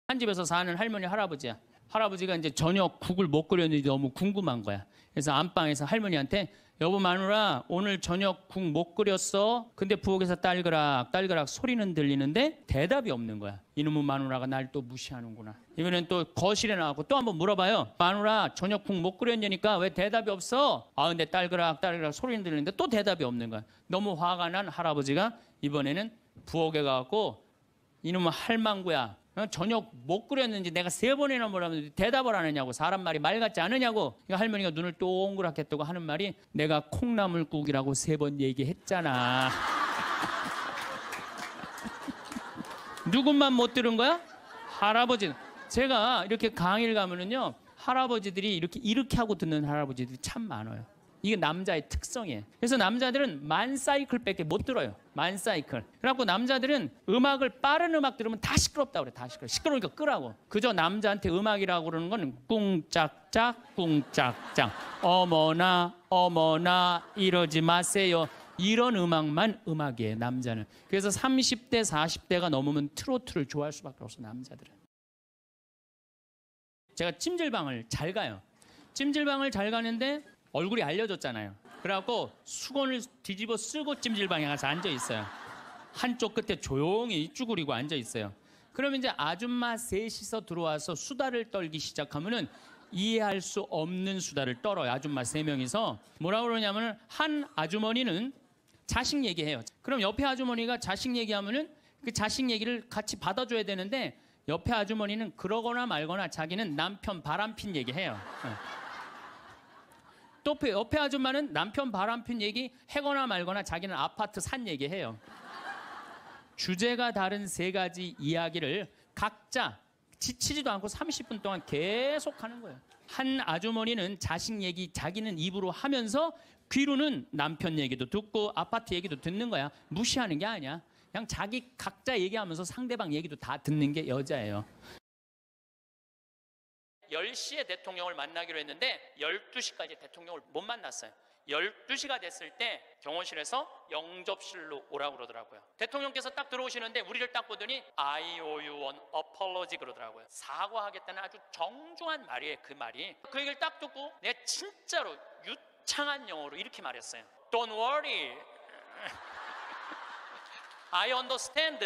한 집에서 사는 할머니 할아버지야. 할아버지가 이제 저녁 국을 못 끓였는지 너무 궁금한 거야. 그래서 안방에서 할머니한테 여보 마누라 오늘 저녁 국 못 끓였어. 근데 부엌에서 딸그락 딸그락 소리는 들리는데 대답이 없는 거야. 이놈의 마누라가 날 또 무시하는구나. 이번엔 또 거실에 나가고 또 한번 물어봐요. 마누라 저녁 국 못 끓였냐니까 왜 대답이 없어? 근데 딸그락 딸그락 소리는 들리는데 또 대답이 없는 거야. 너무 화가 난 할아버지가 이번에는 부엌에 가고 이놈의 할망구야. 저녁 못 끓였는지 내가 3번이나 뭐라면 대답을 안 하냐고. 사람 말이 말 같지 않으냐고. 그러니까 할머니가 눈을 동그랗게 뜨고 하는 말이 내가 콩나물국이라고 3번 얘기했잖아. 누군만 못 들은 거야? 할아버지. 제가 이렇게 강의를 가면은요 할아버지들이 이렇게 하고 듣는 할아버지들이 참 많아요. 이게 남자의 특성이에요. 그래서 남자들은 만 사이클밖에 못 들어요. 만 사이클. 그래갖고 남자들은 빠른 음악 들으면 다 시끄럽다고 그래. 다 시끄러워. 시끄러우니까 끄라고. 그저 남자한테 음악이라고 그러는 건 꿍짝짝 꿍짝짝 어머나 어머나 이러지 마세요. 이런 음악만 음악이에요. 남자는. 그래서 30대 40대가 넘으면 트로트를 좋아할 수밖에 없어. 남자들은. 제가 찜질방을 잘 가요. 찜질방을 잘 가는데 얼굴이 알려졌잖아요. 그래갖고 수건을 뒤집어 쓰고 찜질방에 가서 앉아 있어요. 한쪽 끝에 조용히 쭈그리고 앉아 있어요. 그러면 이제 아줌마 셋이서 들어와서 수다를 떨기 시작하면은 이해할 수 없는 수다를 떨어요. 아줌마 3명이서 뭐라고 그러냐면은 한 아주머니는 자식 얘기해요. 그럼 옆에 아주머니가 자식 얘기하면은 그 자식 얘기를 같이 받아줘야 되는데 옆에 아주머니는 그러거나 말거나 자기는 남편 바람핀 얘기해요. 또 옆에 아줌마는 남편 바람핀 얘기 해거나 말거나 자기는 아파트 산 얘기해요. 주제가 다른 3가지 이야기를 각자 지치지도 않고 30분 동안 계속 하는 거예요. 한 아주머니는 자식 얘기 자기는 입으로 하면서 귀로는 남편 얘기도 듣고 아파트 얘기도 듣는 거야. 무시하는 게 아니야. 그냥 자기 각자 얘기하면서 상대방 얘기도 다 듣는 게 여자예요. 10시에 대통령을 만나기로 했는데 12시까지 대통령을 못 만났어요. 12시가 됐을 때 경호실에서 영접실로 오라고 그러더라고요. 대통령께서 딱 들어오시는데 우리를 딱 보더니 I owe you an apology 그러더라고요. 사과하겠다는 아주 정중한 말이에요. 그 말이. 그 얘기를 딱 듣고 내가 진짜로 유창한 영어로 이렇게 말했어요. Don't worry. I understand.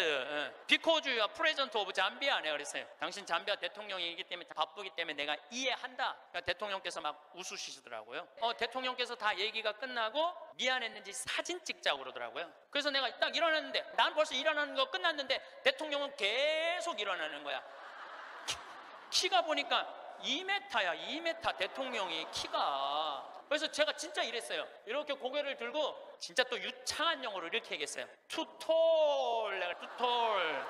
Because you are president of Zambia. 내가 그랬어요. 당신 잠비아 대통령이기 때문에 바쁘기 때문에 내가 이해한다. 그러니까 대통령께서 막 웃으시더라고요. 대통령께서 다 얘기가 끝나고 미안했는지 사진 찍자고 그러더라고요. 그래서 내가 딱 일어났는데 난 벌써 일어나는 거 끝났는데 대통령은 계속 일어나는 거야. 키가 보니까 2m야. 2m 대통령이 키가. 그래서 제가 진짜 이랬어요. 이렇게 고개를 들고 진짜 또 유창한 영어로 이렇게 얘기했어요. Too tall. 내가 too tall.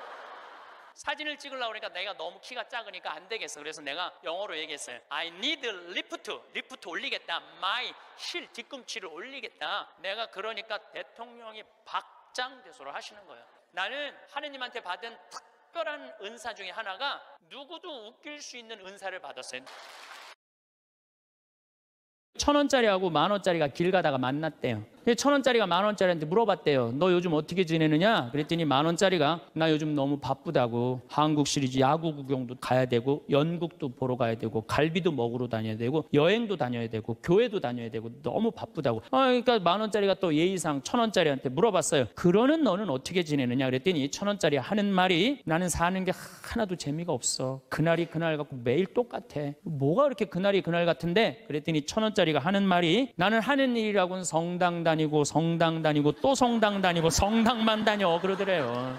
사진을 찍으려고 그러니까 내가 너무 키가 작으니까 안 되겠어. 그래서 내가 영어로 얘기했어요. I need lift. 리프트 올리겠다. My heel 뒤꿈치를 올리겠다. 내가 그러니까 대통령이 박장대소를 하시는 거예요. 나는 하느님한테 받은 특별한 은사 중에 하나가 누구도 웃길 수 있는 은사를 받았어요. 1,000원짜리하고 10,000원짜리가 길 가다가 만났대요. 1,000원짜리가 10,000원짜리한테 물어봤대요. 너 요즘 어떻게 지내느냐? 그랬더니 10,000원짜리가 나 요즘 너무 바쁘다고 한국 시리즈 야구 구경도 가야 되고 연극도 보러 가야 되고 갈비도 먹으러 다녀야 되고 여행도 다녀야 되고 교회도 다녀야 되고 너무 바쁘다고. 그러니까 10,000원짜리가 또 예의상 1,000원짜리한테 물어봤어요. 그러는 너는 어떻게 지내느냐? 그랬더니 1,000원짜리 하는 말이 나는 사는 게 하나도 재미가 없어. 그날이 그날 같고 매일 똑같아. 뭐가 그렇게 그날이 그날 같은데? 그랬더니 1,000원짜리가 하는 말이 나는 하는 일이라고는 성당 다니고 성당 다니고 또 성당 다니고 성당만 다녀 그러더래요.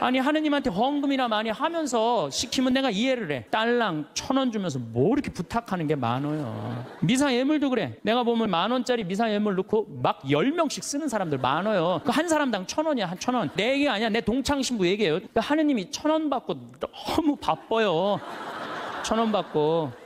아니 하느님한테 헌금이나 많이 하면서 시키면 내가 이해를 해. 딸랑 1,000원 주면서 뭐 이렇게 부탁하는 게 많아요. 미사 예물도 그래. 내가 보면 10,000원짜리 미사 예물 넣고 막 10명씩 쓰는 사람들 많아요. 그 한 사람당 1,000원이야. 한 1,000원. 내 얘기가 아니야. 내 동창 신부 얘기예요. 그러니까 하느님이 1,000원 받고 너무 바빠요. 1,000원 받고.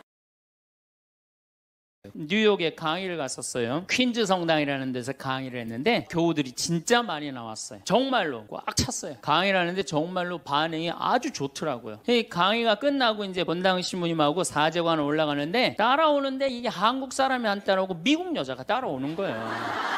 뉴욕에 강의를 갔었어요. 퀸즈 성당이라는 데서 강의를 했는데 교우들이 진짜 많이 나왔어요. 정말로 꽉 찼어요. 강의를 하는데 정말로 반응이 아주 좋더라고요. 이 강의가 끝나고 이제 본당 신부님하고 사제관을 올라가는데 따라오는데 이게 한국 사람이 안 따라오고 미국 여자가 따라오는 거예요.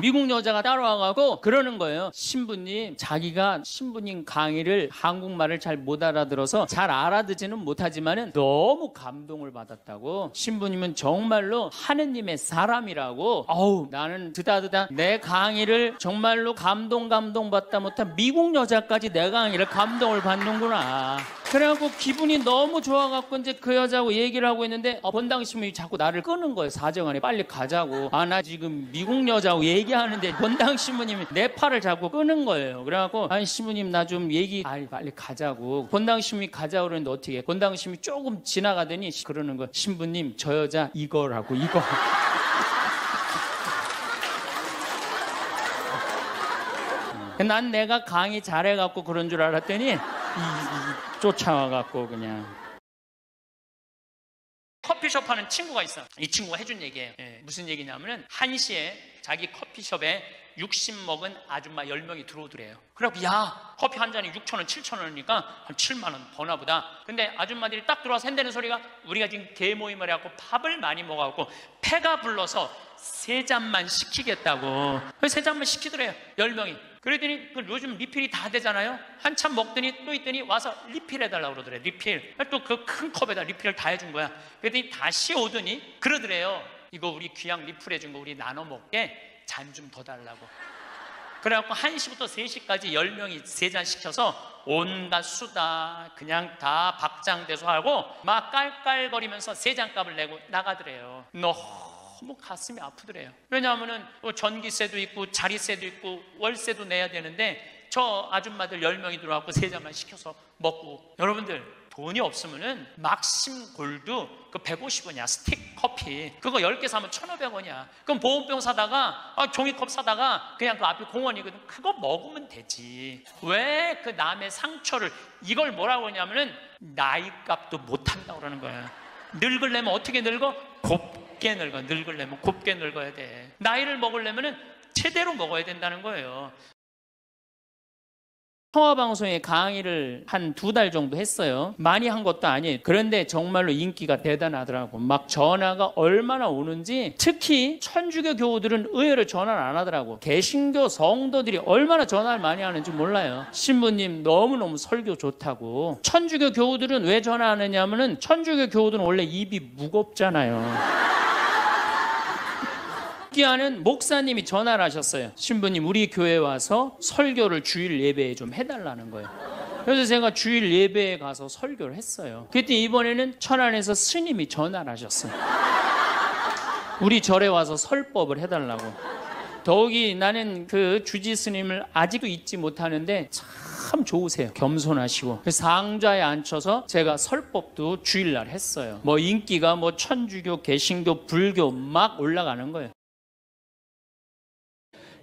미국 여자가 따라와가고 그러는 거예요. 신부님, 자기가 신부님 강의를 한국말을 잘 못 알아들어서 잘 알아듣지는 못하지만은 너무 감동을 받았다고. 신부님은 정말로 하느님의 사람이라고. 나는 드다드다 내 강의를 정말로 감동받다 못한 미국 여자까지 내 강의를 감동을 받는구나. 그래갖고 기분이 너무 좋아갖고 이제 그 여자하고 얘기를 하고 있는데 본당 신부님이 자꾸 나를 끄는 거예요. 사정안에 빨리 가자고. 나 지금 미국 여자하고 얘기하는데 본당 신부님이 내 팔을 자꾸 끄는 거예요. 그래갖고 아니 신부님 나 좀 얘기 빨리 가자고. 본당 신부님이 가자고 그러는데 어떻게 해. 본당 신부님이 조금 지나가더니 그러는 거예요. 신부님 저 여자 이거라고 이거. 난 내가 강의 잘해갖고 그런 줄 알았더니 쫓아와갖고 그냥. 커피숍 하는 친구가 있어. 이 친구가 해준 얘기예요. 무슨 얘기냐면은 1시에 자기 커피숍에 60 먹은 아줌마 10명이 들어오더래요. 그래갖고 야 커피 한 잔이 6,000원 7,000원이니까 한 7만 원 버나 보다. 근데 아줌마들이 딱 들어와서 한다는 소리가 우리가 지금 개모임을 해갖고 밥을 많이 먹어갖고 패가 불러서 3잔만 시키겠다고. 그래서 3잔만 시키더래요. 10명이. 그러더니 요즘 리필이 다 되잖아요. 한참 먹더니 또 있더니 와서 리필해달라고 그러더래요. 리필. 또 그 큰 컵에다 리필을 다 해준 거야. 그러더니 다시 오더니 그러더래요. 이거 우리 귀양 리필해준 거 우리 나눠 먹게 잔 좀 더 달라고. 그래갖고 1시부터 3시까지 10명이 3잔 시켜서 온갖 수다 그냥 다 박장대소 하고 막 깔깔거리면서 3잔 값을 내고 나가더래요. 너무 가슴이 아프더래요. 왜냐하면은 전기세도 있고 자리세도 있고 월세도 내야 되는데 저 아줌마들 10명이 들어와서 3잔만 시켜서 먹고. 여러분들 돈이 없으면은 막심 골드 그 150원이야 스틱 커피 그거 10개 사면 1,500원이야. 그럼 보온병 사다가 종이컵 사다가 그냥 그 앞에 공원이거든. 그거 먹으면 되지. 왜 그 남의 상처를 이걸 뭐라고 하냐면은 나이값도 못한다고 그러는 거야. 늙으려면 어떻게 늙어? 곱게 늙어. 늙으려면 곱게 늙어야 돼. 나이를 먹으려면은 제대로 먹어야 된다는 거예요. 통화방송에 강의를 한 2달 정도 했어요. 많이 한 것도 아니에요. 그런데 정말로 인기가 대단하더라고. 막 전화가 얼마나 오는지. 특히 천주교 교우들은 의외로 전화를 안 하더라고. 개신교 성도들이 얼마나 전화를 많이 하는지 몰라요. 신부님 너무너무 설교 좋다고. 천주교 교우들은 왜 전화하느냐 하면은 천주교 교우들은 원래 입이 무겁잖아요. 기아는 목사님이 전화를 하셨어요. 신부님 우리 교회에 와서 설교를 주일 예배에 좀 해달라는 거예요. 그래서 제가 주일 예배에 가서 설교를 했어요. 그랬더니 이번에는 천안에서 스님이 전화를 하셨어요. 우리 절에 와서 설법을 해달라고. 더욱이 나는 그 주지 스님을 아직도 잊지 못하는데 참 좋으세요. 겸손하시고. 상자에 앉혀서 제가 설법도 주일날 했어요. 뭐 인기가 뭐 천주교, 개신교, 불교 막 올라가는 거예요.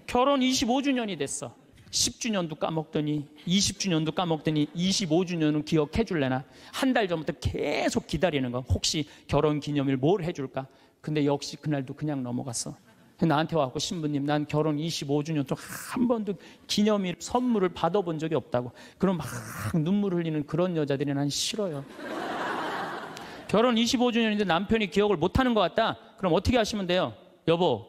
결혼 25주년이 됐어. 10주년도 까먹더니 20주년도 까먹더니 25주년은 기억해 줄래나. 한 달 전부터 계속 기다리는 거. 혹시 결혼 기념일 뭘 해줄까. 근데 역시 그날도 그냥 넘어갔어. 나한테 와서 신부님 난 결혼 25주년 동안 한 번도 기념일 선물을 받아본 적이 없다고. 그럼 막 눈물 흘리는 그런 여자들이 난 싫어요. 결혼 25주년인데 남편이 기억을 못하는 것 같다. 그럼 어떻게 하시면 돼요? 여보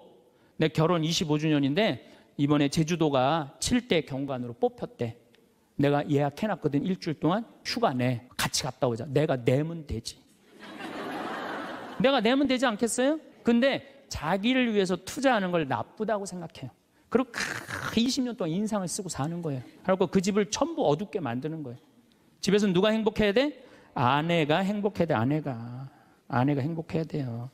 내 결혼 25주년인데 이번에 제주도가 7대 경관으로 뽑혔대. 내가 예약해놨거든. 일주일 동안 휴가 내. 같이 갔다 오자. 내가 내면 되지. 내가 내면 되지 않겠어요? 근데 자기를 위해서 투자하는 걸 나쁘다고 생각해요. 그리고 20년 동안 인상을 쓰고 사는 거예요. 그리고 그 집을 전부 어둡게 만드는 거예요. 집에서 누가 행복해야 돼? 아내가 행복해야 돼. 아내가 행복해야 돼요.